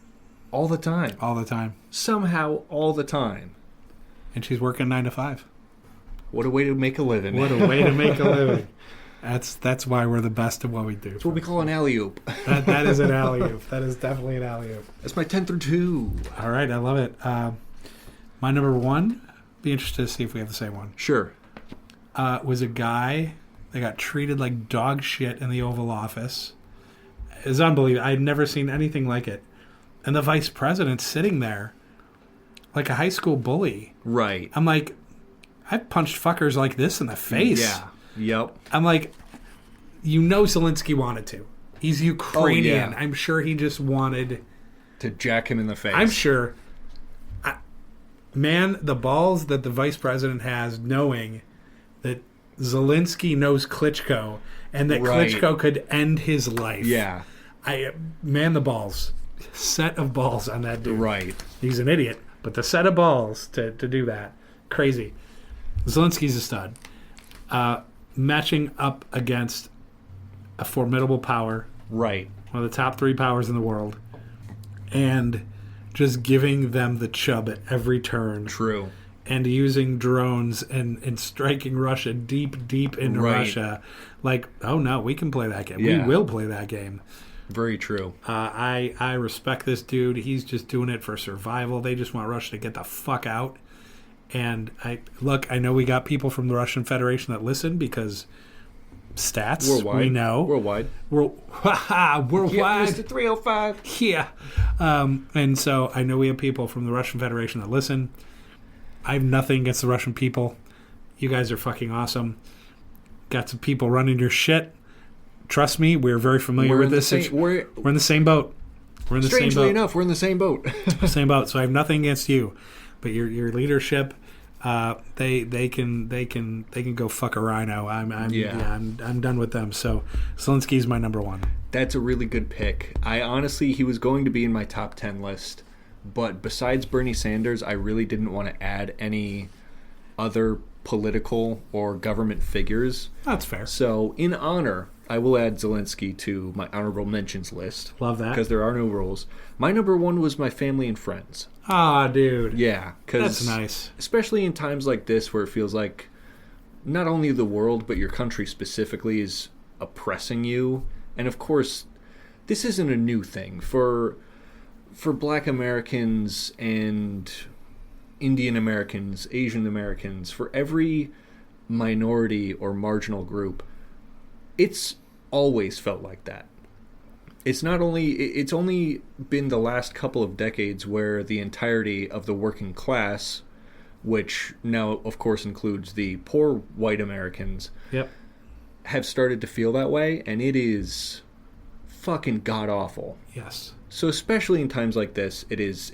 all the time. All the time. Somehow, all the time. And she's working 9 to 5. What a way to make a living. What a way to make a living. That's why we're the best at what we do. That's what we call an alley-oop. That is an alley-oop. That is definitely an alley-oop. That's my 10 through 2. All right, I love it. My number 1, be interested to see if we have the same one, Sure. was a guy that got treated like dog shit in the Oval Office. It's unbelievable. I'd never seen anything like it. And the vice president sitting there like a high school bully. Right. I'm like, I've punched fuckers like this in the face. Yeah. Yep. I'm like, Zelensky wanted to. He's Ukrainian. Oh, yeah. I'm sure he just wanted To jack him in the face. I'm sure. Man, the balls that the vice president has knowing that Zelensky knows Klitschko and that Right. Klitschko could end his life. Yeah. Man, the balls. set of balls on that dude. Right. He's an idiot, but the set of balls to do that, crazy. Zelensky's a stud. Matching up against a formidable power, Right. one of the top 3 powers in the world, and just giving them the chub at every turn. True. And using drones and striking Russia deep into Russia. Like, oh no, we can play that game. Yeah. We will play that game. Very true. I respect this dude. He's just doing it for survival. They just want Russia to get the fuck out. And I know we got people from the Russian Federation that listen because stats, Worldwide. we know. Worldwide. Worldwide. Yeah, Mr. 305. Yeah. And so I know we have people from the Russian Federation that listen. I have nothing against the Russian people. You guys are fucking awesome. Got some people running your shit. Trust me, we're very familiar with this. We're in the same boat. We're in the same boat. Strangely enough, we're in the same boat. Same boat. So I have nothing against you, but your leadership, they can go fuck a rhino. I'm done with them. So Zelensky's my number 1. That's a really good pick. He was going to be in my top 10 list, but besides Bernie Sanders, I really didn't want to add any other political or government figures. That's fair. So in honor, I will add Zelensky to my honorable mentions list. Love that. Because there are no rules. My number 1 was my family and friends. Ah, dude. Yeah. That's nice. Especially in times like this where it feels like not only the world, but your country specifically is oppressing you. And of course, this isn't a new thing. For Black Americans and Indian Americans, Asian Americans, for every minority or marginal group, it's always felt like that. It's only been the last couple of decades where the entirety of the working class, which now of course includes the poor white Americans, Yep. have started to feel that way, and it is fucking god awful. Yes. So especially in times like this, it is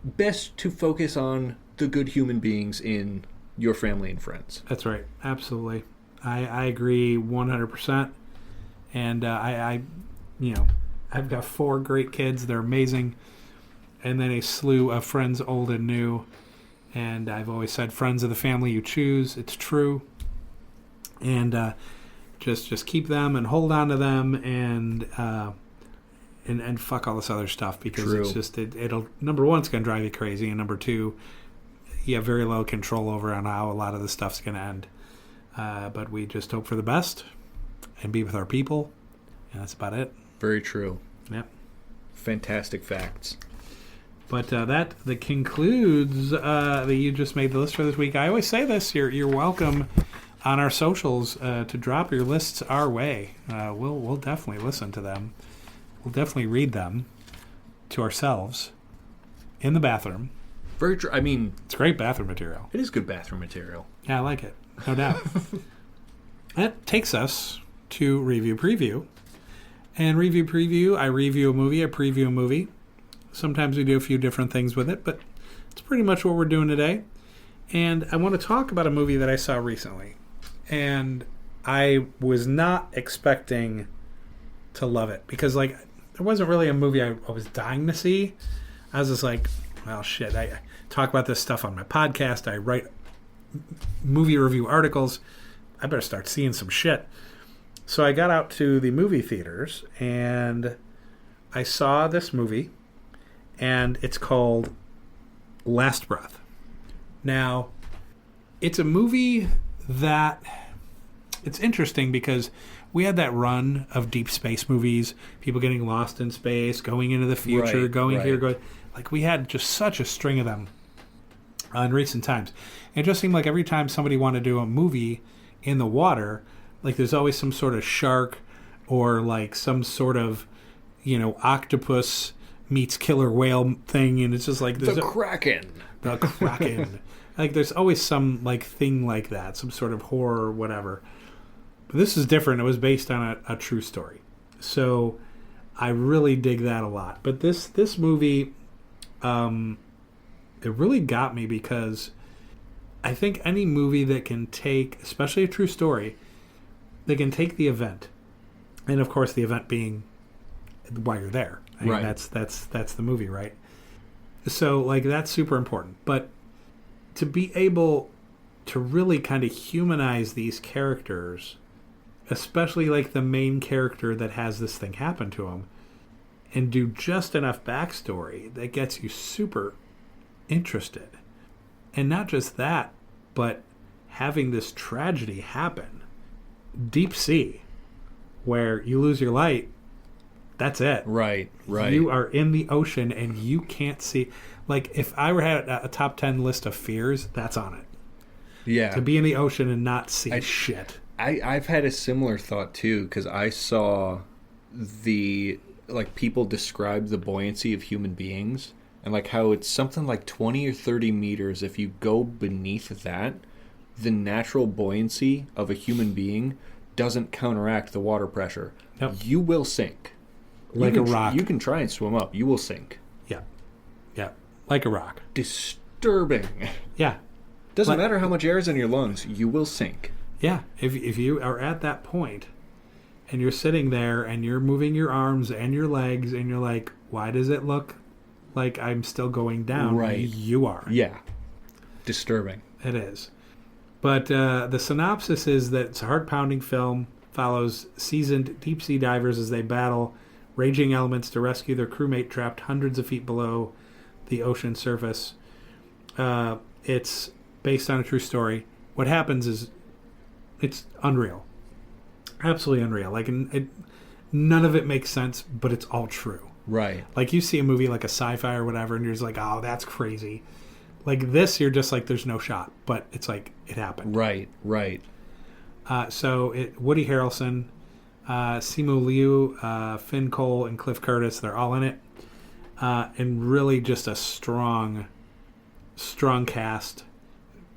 best to focus on the good human beings in your family and friends. That's right. Absolutely. I agree 100%. And I've got 4 great kids. They're amazing. And then a slew of friends old and new. And I've always said friends are the family you choose. It's true. And just keep them and hold on to them and fuck all this other stuff, because True. it's just it'll number 1, it's going to drive you crazy, and number 2, you have very low control over on how a lot of this stuff's going to end. But we just hope for the best and be with our people, and that's about it. Very true. Yep. Fantastic facts. But that concludes that you just made the list for this week. I always say this: you're welcome on our socials to drop your lists our way. We'll definitely listen to them. We'll definitely read them to ourselves in the bathroom. Very true. I mean, It's great bathroom material. it is good bathroom material. Yeah, I like it. No doubt. That takes us to Review Preview. And Review Preview, I review a movie, I preview a movie. Sometimes we do a few different things with it, but it's pretty much what we're doing today. And I want to talk about a movie that I saw recently. And I was not expecting to love it, because there wasn't really a movie I was dying to see. I was just like, well, shit, I talk about this stuff on my podcast. I write movie review articles. I better start seeing some shit. So I got out to the movie theaters and I saw this movie, and it's called Last Breath. Now, it's a movie that it's interesting because we had that run of deep space movies, people getting lost in space, going into the future, Right, going right. here, going. We had just such a string of them in recent times. It just seemed like every time somebody wanted to do a movie in the water, there's always some sort of shark or some sort of, octopus meets killer whale thing, and it's just there's The Kraken. the Kraken. There's always some thing like that, some sort of horror or whatever. But this is different. It was based on a true story, so I really dig that a lot. But this movie, it really got me, because I think any movie that can take, especially a true story, they can take the event, and of course the event being while you're there. I mean, Right. That's the movie, right? So, like, that's super important. But to be able to really kind of humanize these characters, especially, like, the main character that has this thing happen to him, and do just enough backstory that gets you super interested. And not just that, but having this tragedy happen, deep sea, where you lose your light, that's it. Right. You are in the ocean and you can't see. Like, if I were had a top 10 list of fears, that's on it. Yeah. To be in the ocean and not see shit. I've had a similar thought too, because I saw people describe the buoyancy of human beings, and like how it's something like 20 or 30 meters. If you go beneath that, the natural buoyancy of a human being doesn't counteract the water pressure. Yep. You will sink. Like a rock. You can try and swim up. You will sink. Yeah. Like a rock. Disturbing. Yeah. Doesn't matter how much air is in your lungs. You will sink. Yeah. If you are at that point and you're sitting there and you're moving your arms and your legs and you're like, why does it look like I'm still going down? Right. You are. Yeah. Disturbing. It is. But the synopsis is that it's a heart-pounding film, follows seasoned deep-sea divers as they battle raging elements to rescue their crewmate trapped hundreds of feet below the ocean surface. It's based on a true story. What happens is it's unreal. Absolutely unreal. Like, none of it makes sense, but it's all true. Right. Like, you see a movie like a sci-fi or whatever, and you're just like, oh, that's crazy. Like this, you're just like, there's no shot. But it's like, it happened. Right. So Woody Harrelson, Simu Liu, Finn Cole, and Cliff Curtis, they're all in it. And really just a strong cast.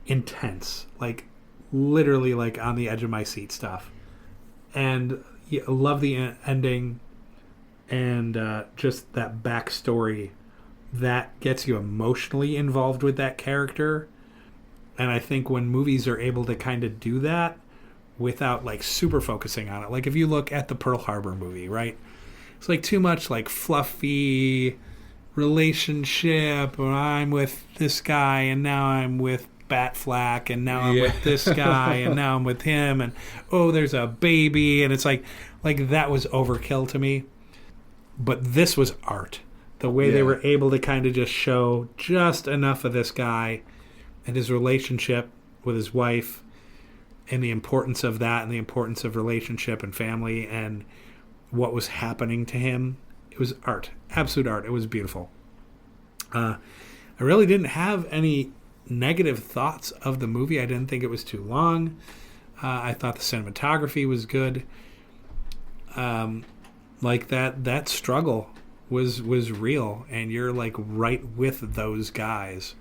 Intense. Like, literally, like, on the edge of my seat stuff. And I love the ending. And just that backstory that gets you emotionally involved with that character. And I think when movies are able to kind of do that without like super focusing on it, like if you look at the Pearl Harbor movie, right? It's like too much like fluffy relationship, or I'm with this guy and now I'm with Batfleck and now I'm with this guy and now I'm with him, and oh, there's a baby, and it's like that was overkill to me. But this was art. The way they were able to kind of just show just enough of this guy and his relationship with his wife and the importance of that and the importance of relationship and family and what was happening to him. It was art. Absolute art. It was beautiful. I really didn't have any negative thoughts of the movie. I didn't think it was too long. I thought the cinematography was good. Like that struggle was real, and you're like right with those guys.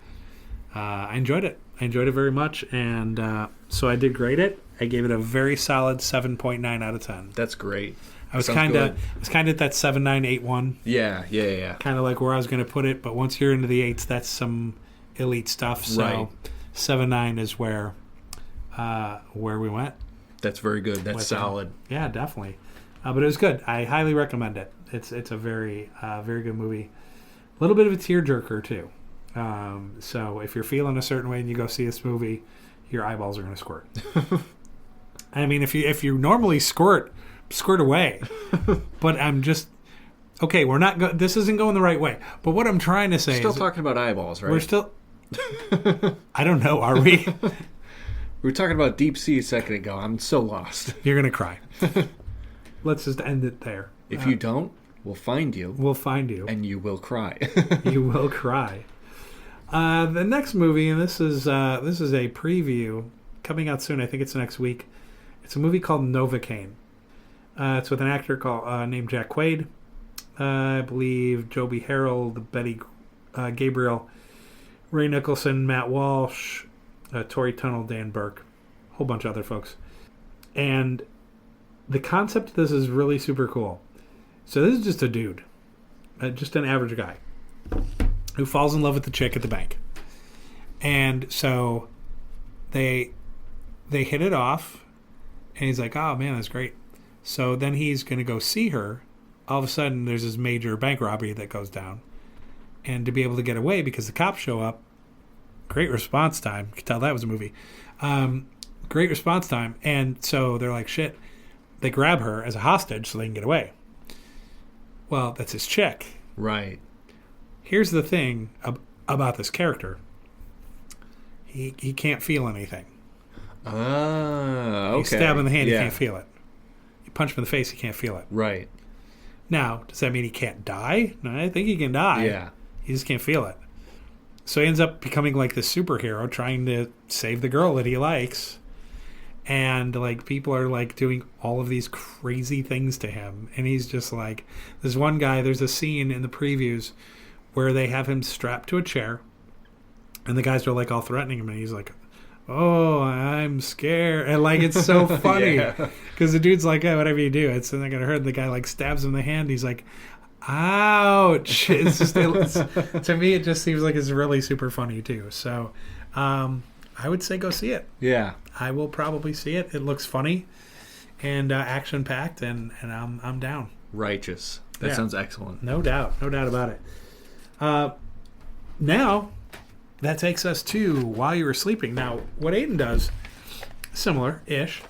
I enjoyed it. I enjoyed it very much, and so I did grade it. I gave it a very solid 7.9 out of 10. That's great. I was kind of at that 7.981. Yeah. Kind of like where I was going to put it, but once you're into the 8s, that's some elite stuff. So right. 7.9 is where we went. That's very good. That's solid. Yeah, definitely. But it was good. I highly recommend it. It's a very very good movie. A little bit of a tearjerker too. So if you're feeling a certain way and you go see this movie, your eyeballs are going to squirt. I mean, if you normally squirt away. But I'm just okay. We're not. This isn't going the right way. But what I'm trying to say is, still talking about eyeballs, right? We're still. I don't know. Are we? We were talking about deep sea a second ago. I'm so lost. You're gonna cry. Let's just end it there. If you don't, we'll find you. We'll find you. And you will cry. You will cry. The next movie, and this is a preview coming out soon. I think it's next week. It's a movie called Novocaine. It's with an actor named Jack Quaid. I believe Joby Harold, Betty Gabriel, Ray Nicholson, Matt Walsh, Tori Tunnell, Dan Burke, a whole bunch of other folks. And the concept of this is really super cool. So this is just a dude, just an average guy, who falls in love with the chick at the bank. And so they hit it off, and he's like, oh man, that's great. So then he's going to go see her all of a sudden there's this major bank robbery that goes down. And to be able to get away because the cops show up, great response time. You can tell that was a movie. Great response time. And so they're like, shit. They grab her as a hostage so they can get away. Well, that's his chick. Right. Here's the thing about this character. He can't feel anything. Okay. You stab him in the hand, yeah. he can't feel it. You punch him in the face, he can't feel it. Right. Now, does that mean he can't die? No, I think he can die. Yeah. He just can't feel it. So he ends up becoming like this superhero trying to save the girl that he likes. And like people are like doing all of these crazy things to him. And he's just like, there's one guy, there's a scene in the previews where they have him strapped to a chair. And the guys are like all threatening him. And he's like, oh, I'm scared. And like, it's so funny. Because the dude's like, whatever you do, it's not going to hurt. The guy like stabs him in the hand. He's like, ouch. It's just, to me, it just seems like it's really super funny too. So I would say go see it. Yeah. I will probably see it. It looks funny and action packed, and I'm down. Righteous. That sounds excellent. No doubt about it. Now that takes us to While You Were Sleeping. Now, what Aiden does, similar-ish,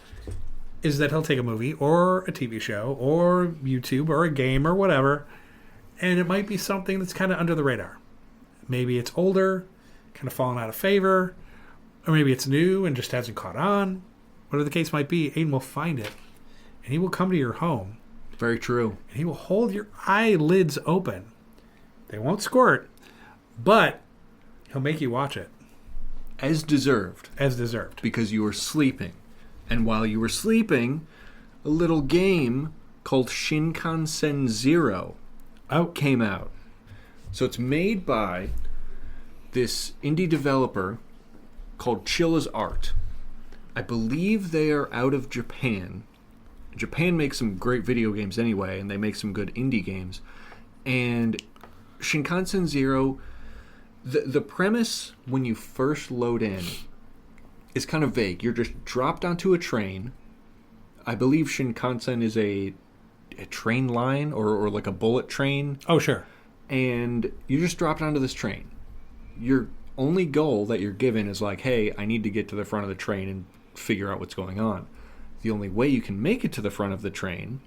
is that he'll take a movie or a TV show or YouTube or a game or whatever, and it might be something that's kind of under the radar. Maybe it's older, kind of fallen out of favor, or maybe it's new and just hasn't caught on. Whatever the case might be, Aiden will find it, and he will come to your home. Very true. And he will hold your eyelids open. They won't squirt, but he'll make you watch it. As deserved. As deserved. Because you were sleeping. And while you were sleeping, a little game called Shinkansen Zero came out. So it's made by this indie developer called Chilla's Art. I believe they are out of Japan. Japan makes some great video games anyway, and they make some good indie games. And Shinkansen Zero, the premise when you first load in is kind of vague. You're just dropped onto a train. I believe Shinkansen is a train line or like a bullet train. Oh, sure. And you just dropped onto this train. Your only goal that you're given is like, hey, I need to get to the front of the train and figure out what's going on. The only way you can make it to the front of the train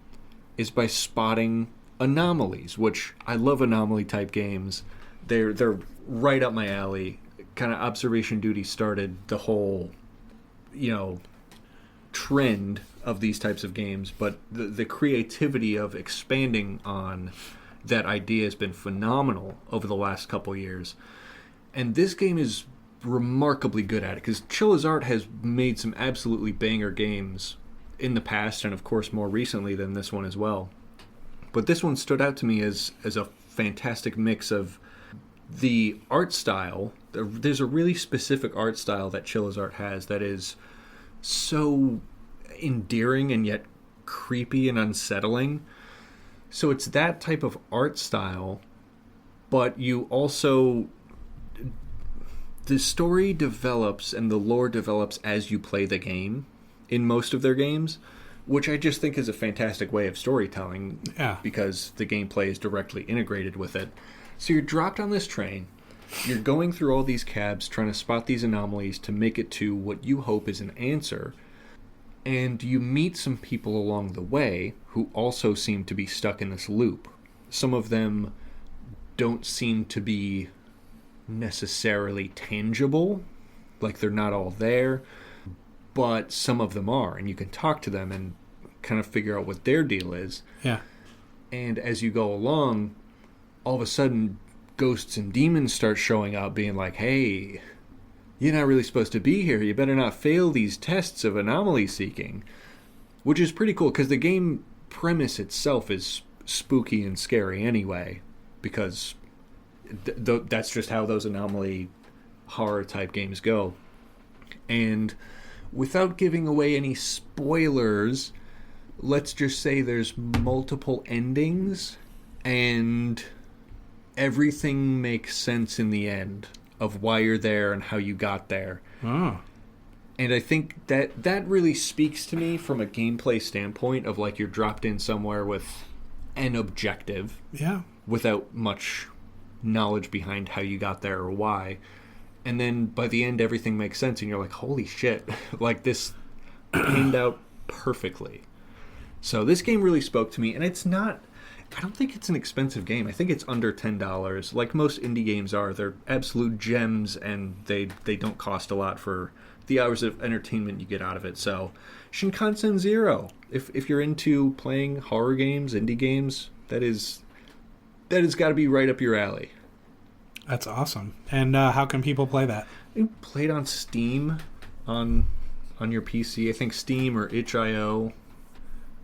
is by spotting anomalies, which I love anomaly type games. They're right up my alley. Kind of Observation Duty started the whole, trend of these types of games, but the creativity of expanding on that idea has been phenomenal over the last couple years. And this game is remarkably good at it, because Chilla's Art has made some absolutely banger games in the past, and of course more recently than this one as well. But this one stood out to me as a fantastic mix of the art style. There's a really specific art style that Chilla's Art has that is so endearing and yet creepy and unsettling. So it's that type of art style, but you also... the story develops and the lore develops as you play the game in most of their games, which I just think is a fantastic way of storytelling, because the gameplay is directly integrated with it. So you're dropped on this train, you're going through all these cabs trying to spot these anomalies to make it to what you hope is an answer, and you meet some people along the way who also seem to be stuck in this loop. Some of them don't seem to be necessarily tangible, like they're not all there, but some of them are, and you can talk to them and kind of figure out what their deal is. Yeah. And as you go along, all of a sudden ghosts and demons start showing up being like, hey, you're not really supposed to be here, you better not fail these tests of anomaly seeking, which is pretty cool because the game premise itself is spooky and scary anyway, because that's just how those anomaly horror type games go. And without giving away any spoilers, let's just say there's multiple endings and everything makes sense in the end of why you're there and how you got there. Oh. And I think that really speaks to me from a gameplay standpoint of like you're dropped in somewhere with and objective. Yeah. Without much knowledge behind how you got there or why. And then by the end, everything makes sense, and you're like, holy shit, like this panned out perfectly. So this game really spoke to me, and it's not, I don't think it's an expensive game. I think it's under $10. Like most indie games are, they're absolute gems, and they don't cost a lot for the hours of entertainment you get out of it. So Shinkansen Zero, if you're into playing horror games, indie games, that has got to be right up your alley. That's awesome. And how can people play that? You play it on Steam, on your PC. I think Steam or itch.io.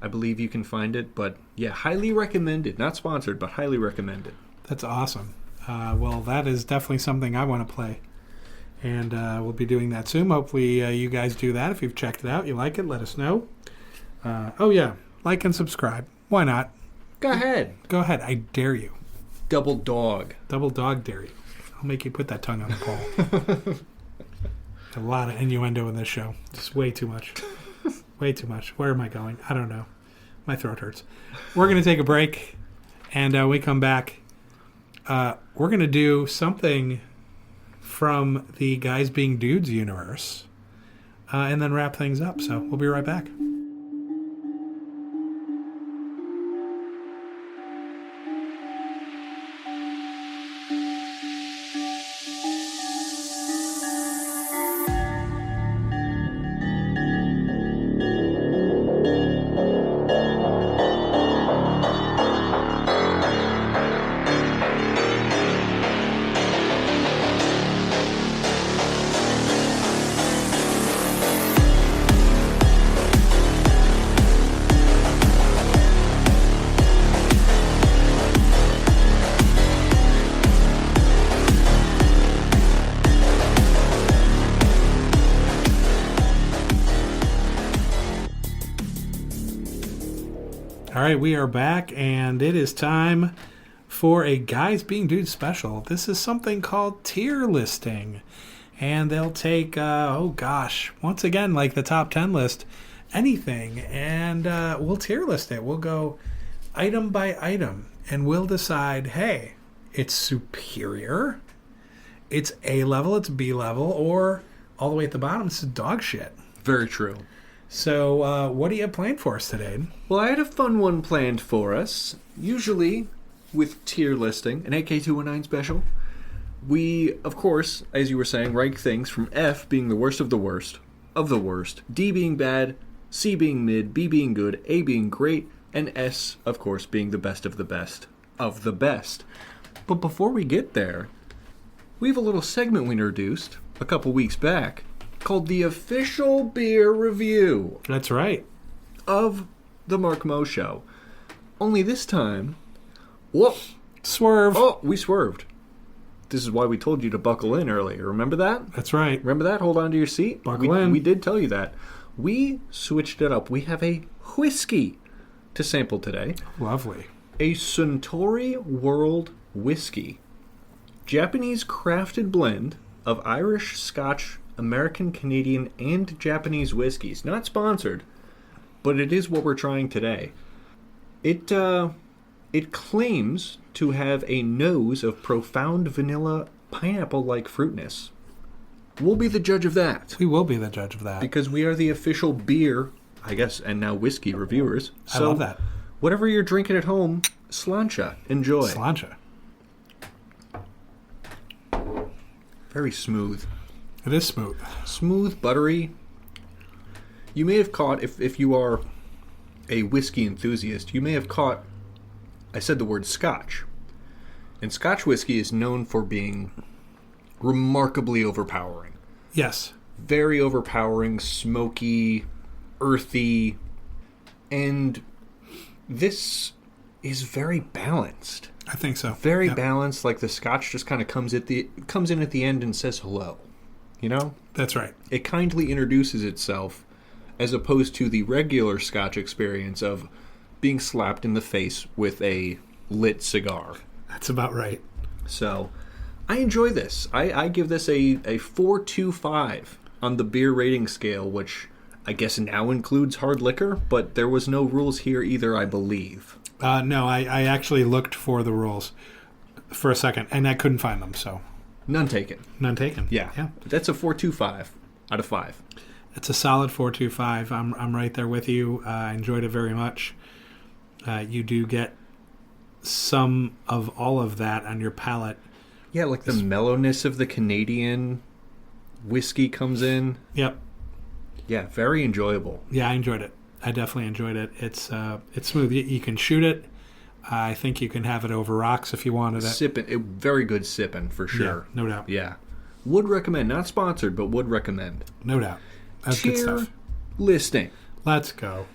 I believe you can find it. But yeah, highly recommended. Not sponsored, but highly recommended. That's awesome. Well, that is definitely something I want to play. And we'll be doing that soon. Hopefully you guys do that. If you've checked it out, you like it, let us know. Oh yeah, like and subscribe. Why not? Go ahead. Go ahead. I dare you. Double dog Dare you. I'll make you put that tongue on the pole. A lot of innuendo in this show. Just way too much. Way too much. Where am I going? I don't know. My throat hurts. We're going to take a break, and when we come back, we're going to do something from the Guys Being Dudes universe, and then wrap things up. So we'll be right back. All right, we are back, and it is time for a Guys Being Dudes special. This is something called tier listing, and they'll take, once again, like the top 10 list, anything, and we'll tier list it. We'll go item by item, and we'll decide, hey, it's superior, it's A level, it's B level, or all the way at the bottom, it's dog shit. Very true. So, what do you have planned for us today? Well, I had a fun one planned for us. Usually, with tier listing, an AK219 special, we, of course, as you were saying, rank things from F being the worst, D being bad, C being mid, B being good, A being great, and S, of course, being the best of the best of the best. But before we get there, we have a little segment we introduced a couple weeks back called the Official Beer Review. That's right. Of the Mark Mo Show. Only this time, Swerve. Oh, we swerved. This is why we told you to buckle in earlier. Remember that? That's right. Remember that? Hold on to your seat. Buckle in. We did tell you that. We switched it up. We have a whiskey to sample today. Lovely. A Suntory World Whiskey. Japanese crafted blend of Irish, Scotch, American, Canadian, and Japanese whiskeys. Not sponsored, but it is what we're trying today. It claims to have a nose of profound vanilla pineapple-like fruitness. We'll be the judge of that. We will be the judge of that. Because we are the official beer, I guess, and now whiskey reviewers. I love that. Whatever you're drinking at home, slancha. Enjoy. Slancha. Very smooth. It is smooth. Smooth, buttery. You may have caught, if you are a whiskey enthusiast, you may have caught, I said the word Scotch. And Scotch whiskey is known for being remarkably overpowering. Yes. Very overpowering, smoky, earthy, and this is very balanced. I think so. Very balanced, like the Scotch just kind of comes in at the end and says hello. You know? That's right. It kindly introduces itself as opposed to the regular Scotch experience of being slapped in the face with a lit cigar. That's about right. So, I enjoy this. I give this a 4.25 on the beer rating scale, which I guess now includes hard liquor, but there was no rules here either, I believe. No, I actually looked for the rules for a second, and I couldn't find them, so. None taken. None taken. Yeah. That's a 4.25 out of 5. It's a solid 4.25. I'm right there with you. I enjoyed it very much. You do get some of all of that on your palate. Yeah, like the mellowness of the Canadian whiskey comes in. Yep. Yeah, very enjoyable. Yeah, I enjoyed it. I definitely enjoyed it. It's smooth. You can shoot it. I think you can have it over rocks if you wanted it. Sipping, very good sipping for sure. Yeah, no doubt. Yeah. Would recommend. Not sponsored, but would recommend. No doubt. That's good stuff. Listing. Let's go.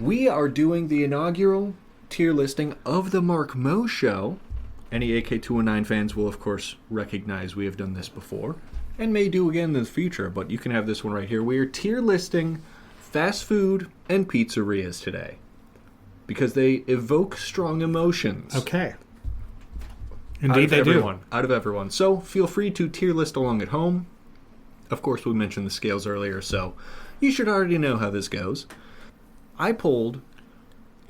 We are doing the inaugural tier listing of the Mark Mo Show. Any AK219 fans will, of course, recognize we have done this before and may do again in the future, but you can have this one right here. We are tier listing fast food and pizzerias today because they evoke strong emotions. Okay. Indeed, they do. Out of everyone. So feel free to tier list along at home. Of course, we mentioned the scales earlier, so you should already know how this goes. I pulled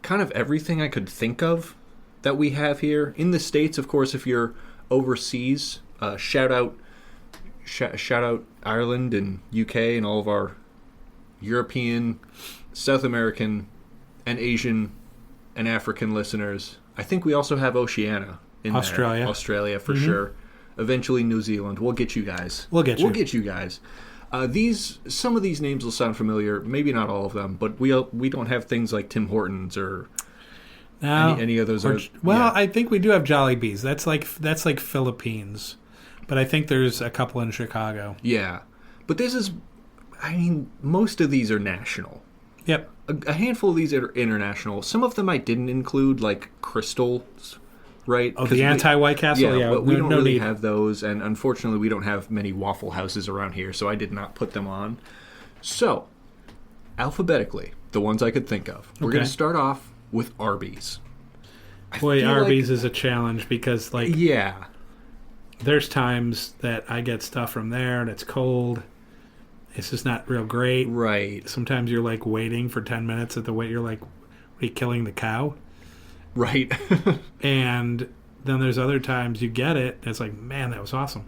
kind of everything I could think of that we have here. In the States, of course, if you're overseas, shout out Ireland and UK and all of our European, South American, and Asian and African listeners. I think we also have Oceania in Australia. there. Australia, for sure. Eventually New Zealand. We'll get you guys. We'll get you guys. Some of these names will sound familiar. Maybe not all of them, but we don't have things like Tim Hortons or any of those. I think we do have Jollibees. That's like Philippines, but I think there's a couple in Chicago. Yeah, but most of these are national. Yep. A handful of these are international. Some of them I didn't include, like Crystals. Right? Oh, the anti-White Castle? Yeah, but we don't really have those, and unfortunately we don't have many Waffle Houses around here, so I did not put them on. So, alphabetically, the ones I could think of. We're going to start off with Arby's. Boy, Arby's is a challenge because, yeah, there's times that I get stuff from there and it's cold. It's just not real great. Right. Sometimes you're, waiting for 10 minutes at the wait. You're like, are you killing the cow? Right. And then there's other times you get it, and it's like, man, that was awesome.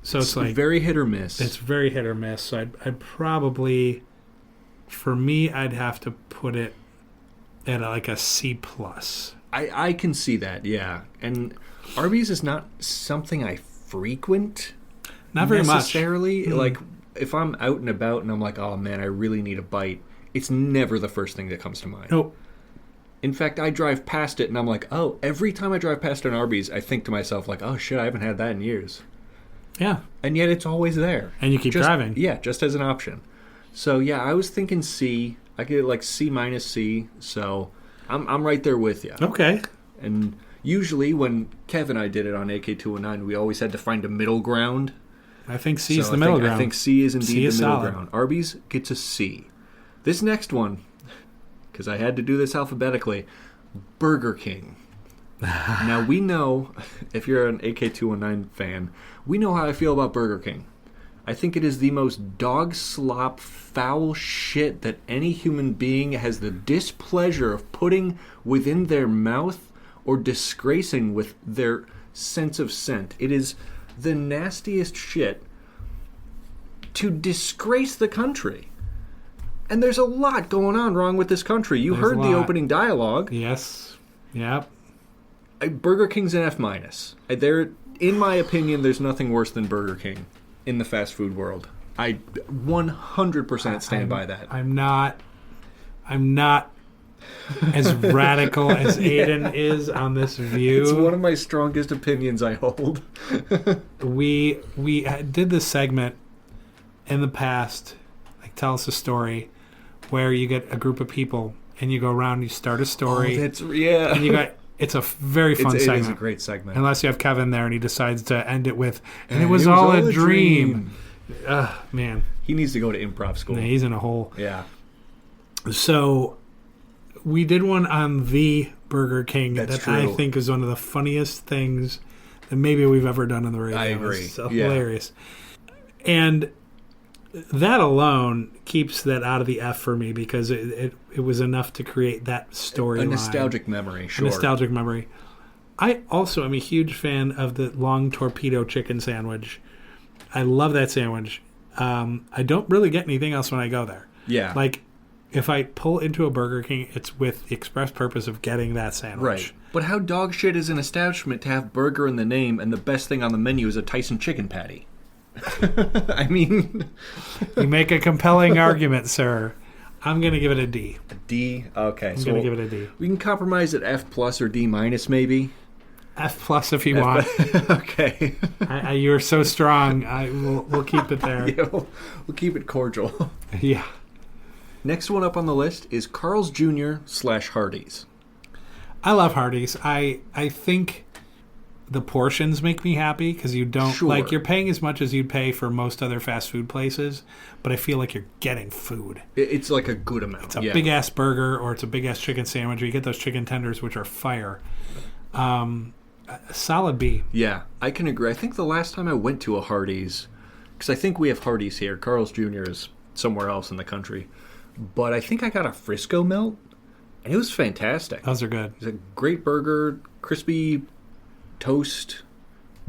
So it's very hit or miss. It's very hit or miss. So I'd probably, for me, I'd have to put it at a C+. I can see that, yeah. And Arby's is not something I frequent. Not very necessarily. much. Like, if I'm out and about and I'm like, oh man, I really need a bite, it's never the first thing that comes to mind. Nope. In fact, I drive past it and I'm like, oh, every time I drive past an Arby's, I think to myself, like, oh shit, I haven't had that in years. Yeah. And yet it's always there. And you keep driving. Yeah, just as an option. So yeah, I was thinking C. I get C-C, so I'm right there with you. Okay. And usually when Kev and I did it on AK219, we always had to find a middle ground. I think C is the middle ground. I think C is indeed the middle solid. ground. Arby's gets a C. This next one, because I had to do this alphabetically, Burger King. Now, we know, if you're an AK219 fan, we know how I feel about Burger King. I think it is the most dog slop, foul shit that any human being has the displeasure of putting within their mouth or disgracing with their sense of scent. It is the nastiest shit to disgrace the country. And there's a lot going on wrong with this country. You heard the opening dialogue. Yes. Yep. Burger King's an F-. In my opinion, there's nothing worse than Burger King in the fast food world. I 100% stand by that. I'm not as radical as Aiden is on this view. It's one of my strongest opinions I hold. We did this segment in the past, tell us a story, where you get a group of people and you go around and you start a story. Yeah. And it's a very fun segment. It is a great segment. Unless you have Kevin there and he decides to end it with, and it was all a dream. Man. He needs to go to improv school. He's in a hole. Yeah. So we did one on the Burger King I think is one of the funniest things that maybe we've ever done on the radio. I agree. It's hilarious. And that alone keeps that out of the F for me because it was enough to create that storyline. A nostalgic memory, sure. A nostalgic memory. I also am a huge fan of the long torpedo chicken sandwich. I love that sandwich. I don't really get anything else when I go there. Yeah. Like, if I pull into a Burger King, it's with the express purpose of getting that sandwich. Right. But how dog shit is an establishment to have burger in the name and the best thing on the menu is a Tyson chicken patty? I mean... You make a compelling argument, sir. I'm going to give it a D. A D? Okay. I'm going to give it a D. We can compromise at F plus or D minus maybe. F plus if you want. Okay. You're so strong. We'll keep it there. Yeah, we'll keep it cordial. Yeah. Next one up on the list is Carl's Jr. / Hardee's. I love Hardee's. I think the portions make me happy because you don't like you're paying as much as you'd pay for most other fast food places, but I feel like you're getting food. It's like a good amount. It's a big ass burger or it's a big ass chicken sandwich. Or you get those chicken tenders which are fire. Solid B. Yeah, I can agree. I think the last time I went to a Hardee's, because I think we have Hardee's here. Carl's Jr. is somewhere else in the country. But I think I got a Frisco melt, and it was fantastic. Those are good. It's a great burger, crispy toast,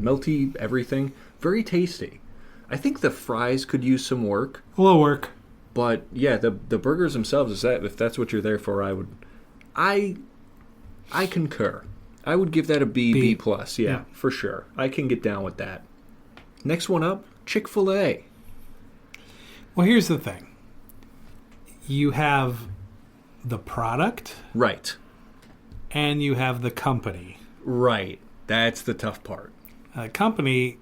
melty everything. Very tasty. I think the fries could use some work. A little work. But yeah, the burgers themselves, if that's what you're there for, I concur. I would give that a B plus. Yeah, for sure. I can get down with that. Next one up, Chick-fil-A. Well, here's the thing. You have the product. Right. And you have the company. Right. That's the tough part. The company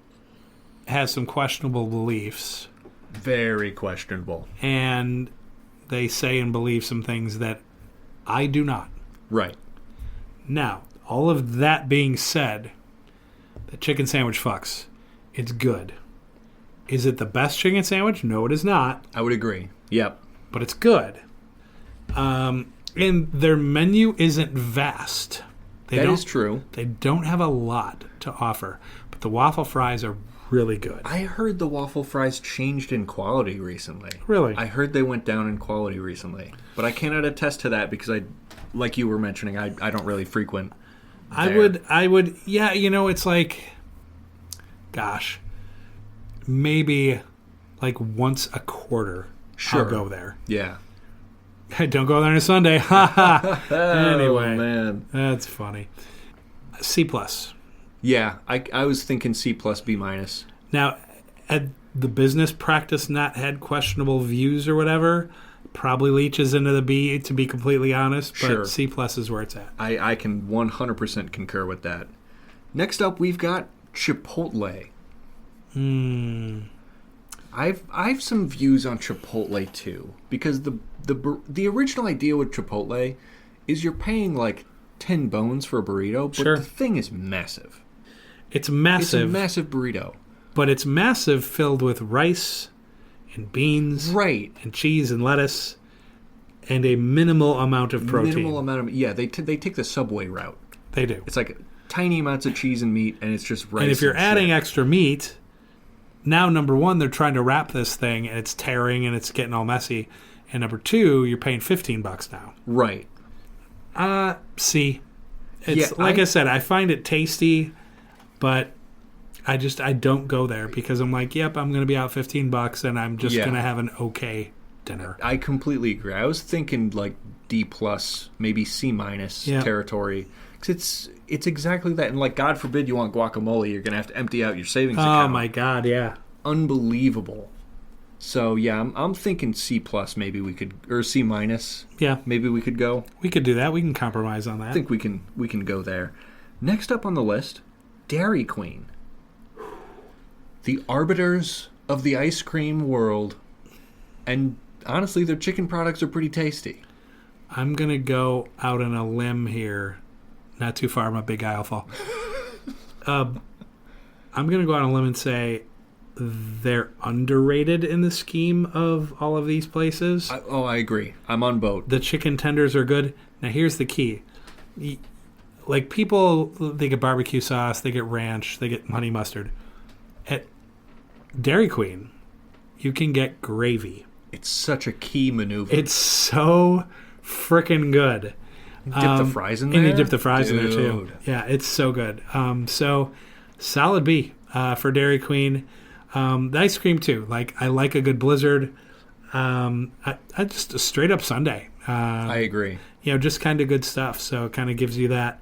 has some questionable beliefs. Very questionable. And they say and believe some things that I do not. Right. Now, all of that being said, the chicken sandwich fucks. It's good. Is it the best chicken sandwich? No, it is not. I would agree. Yep. But it's good. And their menu isn't vast. That is true. They don't have a lot to offer. But the waffle fries are really good. I heard the waffle fries changed in quality recently. Really? I heard they went down in quality recently. But I cannot attest to that because like you were mentioning, I don't really frequent there. I would, yeah, it's like, gosh, maybe like once a quarter. Sure. I'll go there. Yeah. Don't go there on a Sunday. Ha ha. Anyway. Oh, man. That's funny. C plus. Yeah, I was thinking C plus, B minus. Now, had the business practice not had questionable views or whatever, probably leaches into the B, to be completely honest. But sure. C plus is where it's at. I can 100% concur with that. Next up, we've got Chipotle. I've some views on Chipotle too, because the original idea with Chipotle is you're paying like 10 bones for a burrito, but sure. The thing is massive. It's massive. It's a massive burrito. But it's massive, filled with rice and beans, right, and cheese and lettuce, and a minimal amount of protein. They take the Subway route. They do. It's like tiny amounts of cheese and meat, and it's just rice. And if you're adding extra meat, now number one, they're trying to wrap this thing, and it's tearing and it's getting all messy. And number two, you're paying $15 now. Right. C. It's I said, I find it tasty, but I don't go there because I'm like, yep, I'm going to be out $15 and I'm just going to have an okay dinner. I completely agree. I was thinking like D plus, maybe C minus territory. Because it's exactly that. And like, God forbid you want guacamole, you're going to have to empty out your savings account. Oh my God, yeah. Unbelievable. So yeah, I'm thinking C plus maybe we could, or C minus. Yeah. Maybe we could go. We could do that. We can compromise on that. I think we can go there. Next up on the list, Dairy Queen. The arbiters of the ice cream world. And honestly, their chicken products are pretty tasty. I'm going to go out on a limb here. Not too far, I'm a big guy, I'll fall. I'm going to go on a limb and say they're underrated in the scheme of all of these places. I agree. I'm on boat. The chicken tenders are good. Now, here's the key. Like, people, they get barbecue sauce, they get ranch, they get honey mustard. At Dairy Queen, you can get gravy. It's such a key maneuver. It's so freaking good. Dip the fries in there? And you dip the fries in there, too. Dude. Yeah, it's so good. So, solid B for Dairy Queen. The ice cream, too. Like, I like a good Blizzard. I just a straight-up sundae. I agree. Just kind of good stuff. So, it kind of gives you that,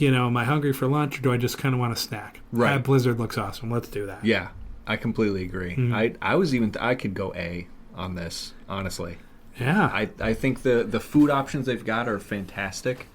am I hungry for lunch, or do I just kind of want a snack? Right. That Blizzard looks awesome. Let's do that. Yeah, I completely agree. I could go A on this, honestly. Yeah. I think the food options they've got are fantastic.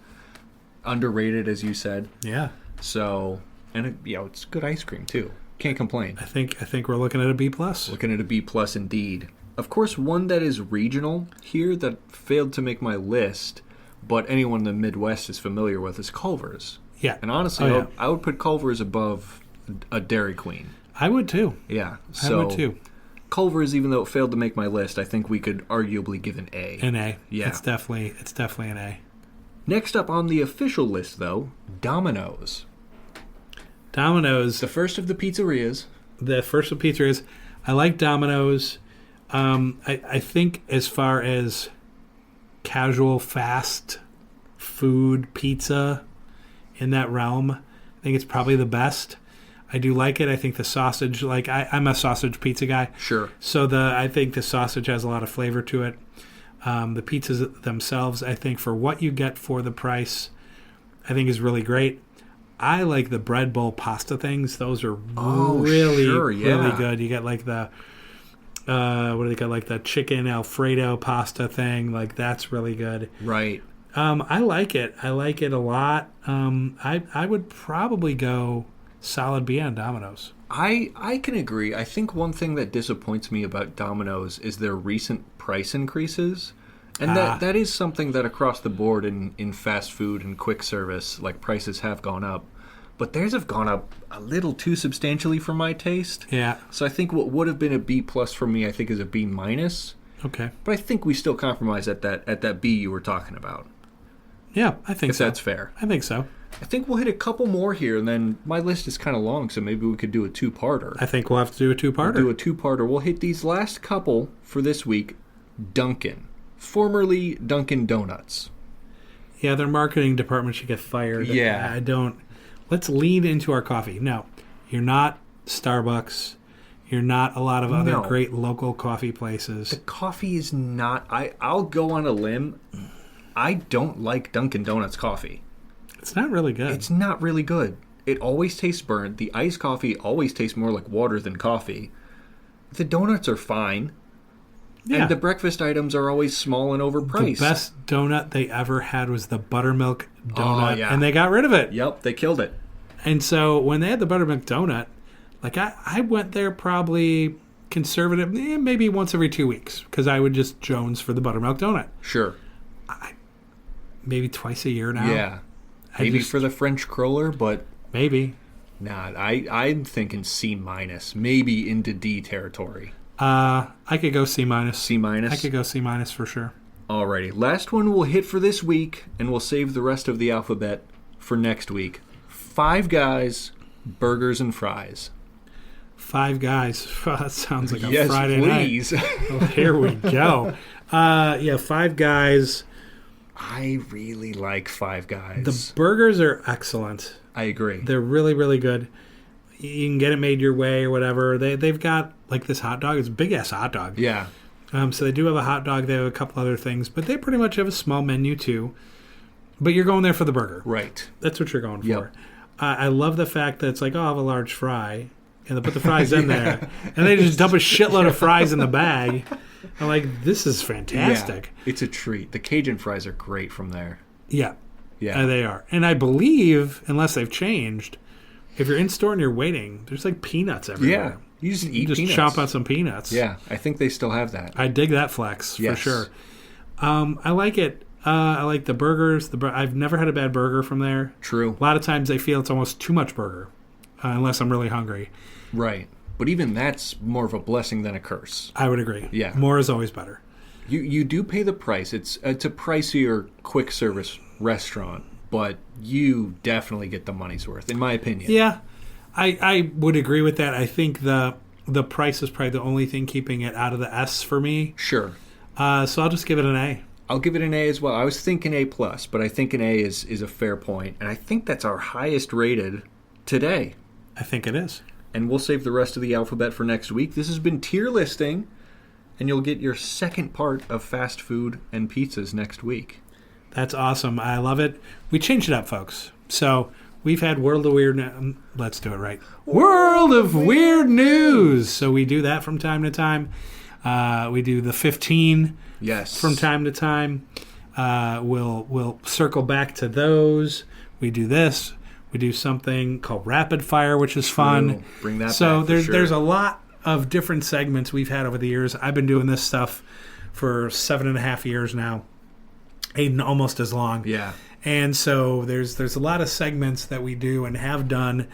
Underrated, as you said. Yeah. So, and it's good ice cream, too. Can't complain. I think we're looking at a B+. Looking at a B+ indeed. Of course, one that is regional here that failed to make my list, but anyone in the Midwest is familiar with, is Culver's. Yeah. And honestly, I would put Culver's above a Dairy Queen. I would, too. Yeah. I would, too. Culver's, even though it failed to make my list, I think we could arguably give an A. An A. Yeah. It's definitely an A. Next up on the official list, though, Domino's. Domino's. The first of the pizzerias. I like Domino's. I think as far as casual fast food pizza in that realm, I think it's probably the best. I do like it. I think the sausage, I'm a sausage pizza guy. Sure. So I think the sausage has a lot of flavor to it. The pizzas themselves, I think for what you get for the price, I think is really great. I like the bread bowl pasta things. Those are really good. You get like the what do they call, like the chicken Alfredo pasta thing. Like that's really good. Right. I like it. I like it a lot. I would probably go solid B on Domino's. I can agree. I think one thing that disappoints me about Domino's is their recent price increases. And that is something that across the board in fast food and quick service, like prices have gone up. But theirs have gone up a little too substantially for my taste. Yeah. So I think what would have been a B+ for me, I think, is a B-. Okay. But I think we still compromise at that B you were talking about. Yeah, I think so. If that's fair. I think so. I think we'll hit a couple more here, and then my list is kind of long, so maybe we could do a two-parter. I think we'll have to do a two-parter. We'll do a two-parter. We'll hit these last couple for this week. Dunkin', formerly Dunkin' Donuts. Yeah, their marketing department should get fired. Yeah. Let's lean into our coffee. No, you're not Starbucks. You're not a lot of other great local coffee places. The coffee is not... I'll go on a limb. I don't like Dunkin' Donuts coffee. It's not really good. It's not really good. It always tastes burnt. The iced coffee always tastes more like water than coffee. The donuts are fine. Yeah. And the breakfast items are always small and overpriced. The best donut they ever had was the buttermilk donut. Oh, yeah. And they got rid of it. Yep, they killed it. And so when they had the buttermilk donut, I went there probably conservative, maybe once every 2 weeks, because I would just jones for the buttermilk donut. Sure. Maybe twice a year now. Yeah. Maybe for the French cruller, but... Maybe. Nah, I'm thinking C-, maybe into D territory. I could go C-. C-? I could go C- for sure. Alrighty. Last one we'll hit for this week, and we'll save the rest of the alphabet for next week. Five Guys, burgers and fries. Five Guys. That sounds like a yes, Friday please. night. Oh, here we go. Five Guys. I really like Five Guys. The burgers are excellent. I agree. They're really, really good. You can get it made your way or whatever. They've got like this hot dog. It's a big-ass hot dog. Yeah. So they do have a hot dog. They have a couple other things. But they pretty much have a small menu too. But you're going there for the burger. Right. That's what you're going for. Yep. I love the fact that it's like, I'll have a large fry. And they put the fries in there. And they just dump a shitload of fries in the bag. I'm like, this is fantastic. Yeah, it's a treat. The Cajun fries are great from there. Yeah. Yeah. They are. And I believe, unless they've changed, if you're in store and you're waiting, there's like peanuts everywhere. Yeah. You just eat peanuts. Chomp on some peanuts. Yeah. I think they still have that. I dig that flex for Yes. sure. I like it. I like the burgers. I've never had a bad burger from there. True. A lot of times I feel it's almost too much burger, unless I'm really hungry. Right. But even that's more of a blessing than a curse. I would agree. Yeah. More is always better. You do pay the price. It's a pricier quick service restaurant, but you definitely get the money's worth, in my opinion. Yeah, I would agree with that. I think the price is probably the only thing keeping it out of the S for me. Sure. So I'll just give it an A. I'll give it an A as well. I was thinking A+, but I think an A is a fair point, and I think that's our highest rated today. I think it is. And we'll save the rest of the alphabet for next week. This has been tier listing, and you'll get your second part of fast food and pizzas next week. That's awesome. I love it. We changed it up, folks. So we've had World of Weird... let's do it right. World of Weird News. So we do that from time to time. We do the 15 from time to time. We'll circle back to those. We do this. We do something called Rapid Fire, which is fun. Bring that so back. There's a lot of different segments we've had over the years. I've been doing this stuff for 7.5 years now. Aiden almost as long. Yeah. And so there's a lot of segments that we do and have done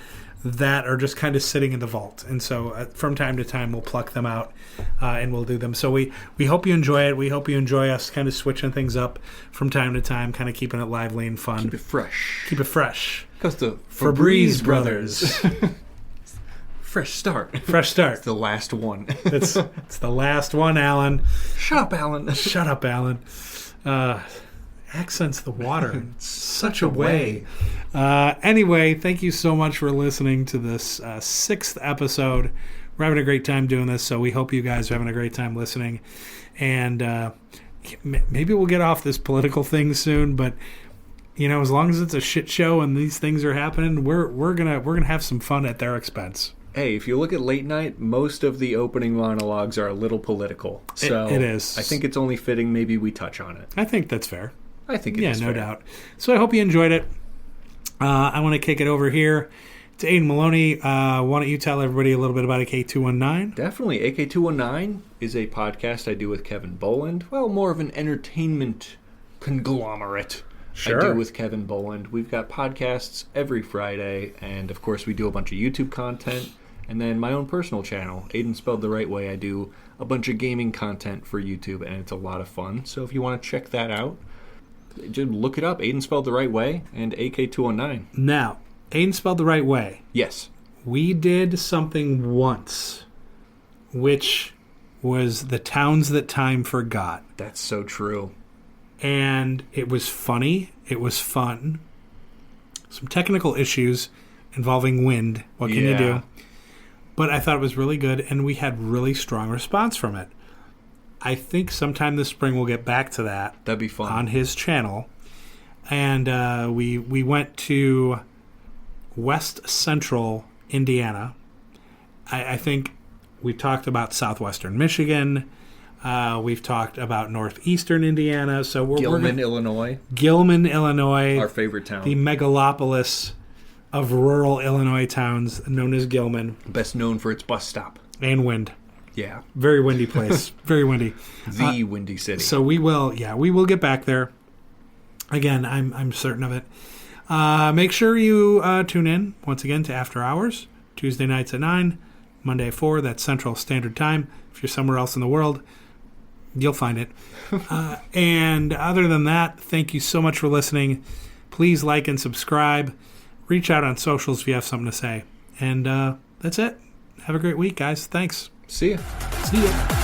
that are just kind of sitting in the vault. And so from time to time, we'll pluck them out and we'll do them. So we hope you enjoy it. We hope you enjoy us kind of switching things up from time to time, kind of keeping it lively and fun. Keep it fresh. Keep it fresh. Because the Febreze Brothers. Fresh start. Fresh start. It's the last one. It's the last one, Alan. Shut up, Alan. Shut up, Alan. Accents the water in such a way. Anyway, thank you so much for listening to this 6th episode. We're having a great time doing this, so we hope you guys are having a great time listening. And maybe we'll get off this political thing soon, but as long as it's a shit show and these things are happening, we're gonna have some fun at their expense. Hey, if you look at late night, most of the opening monologues are a little political. So it is. I think it's only fitting maybe we touch on it. I think that's fair. I think it is no fair. doubt. So I hope you enjoyed it. I want to kick it over here to Aiden Maloney. Why don't you tell everybody a little bit about AK219? Definitely. AK219 is a podcast I do with Kevin Boland. Well, more of an entertainment conglomerate. Sure. I do with Kevin Boland. We've got podcasts every Friday, and of course we do a bunch of YouTube content, and then my own personal channel, Aiden Spelled the Right Way. I do a bunch of gaming content for YouTube, and it's a lot of fun. So if you want to check that out, just look it up, Aiden Spelled the Right Way and AK219. Now, Aiden Spelled the Right Way. Yes. We did something once, which was the towns that time forgot. That's so true. And it was funny. It was fun. Some technical issues involving wind. What can you do? But I thought it was really good, and we had really strong response from it. I think sometime this spring we'll get back to that. That'd be fun. On his channel. And we went to West Central Indiana. I think we talked about southwestern Michigan. We've talked about northeastern Indiana. So Illinois. Gilman, Illinois. Our favorite town. The megalopolis of rural Illinois towns known as Gilman. Best known for its bus stop. And wind. Yeah. Very windy place. Very windy. The windy city. So we will get back there. Again, I'm certain of it. Make sure you tune in once again to After Hours, Tuesday nights at 9, Monday at 4. That's Central Standard Time. If you're somewhere else in the world, you'll find it. And other than that, thank you so much for listening. Please like and subscribe. Reach out on socials if you have something to say. And that's it. Have a great week, guys. Thanks. See ya. See ya.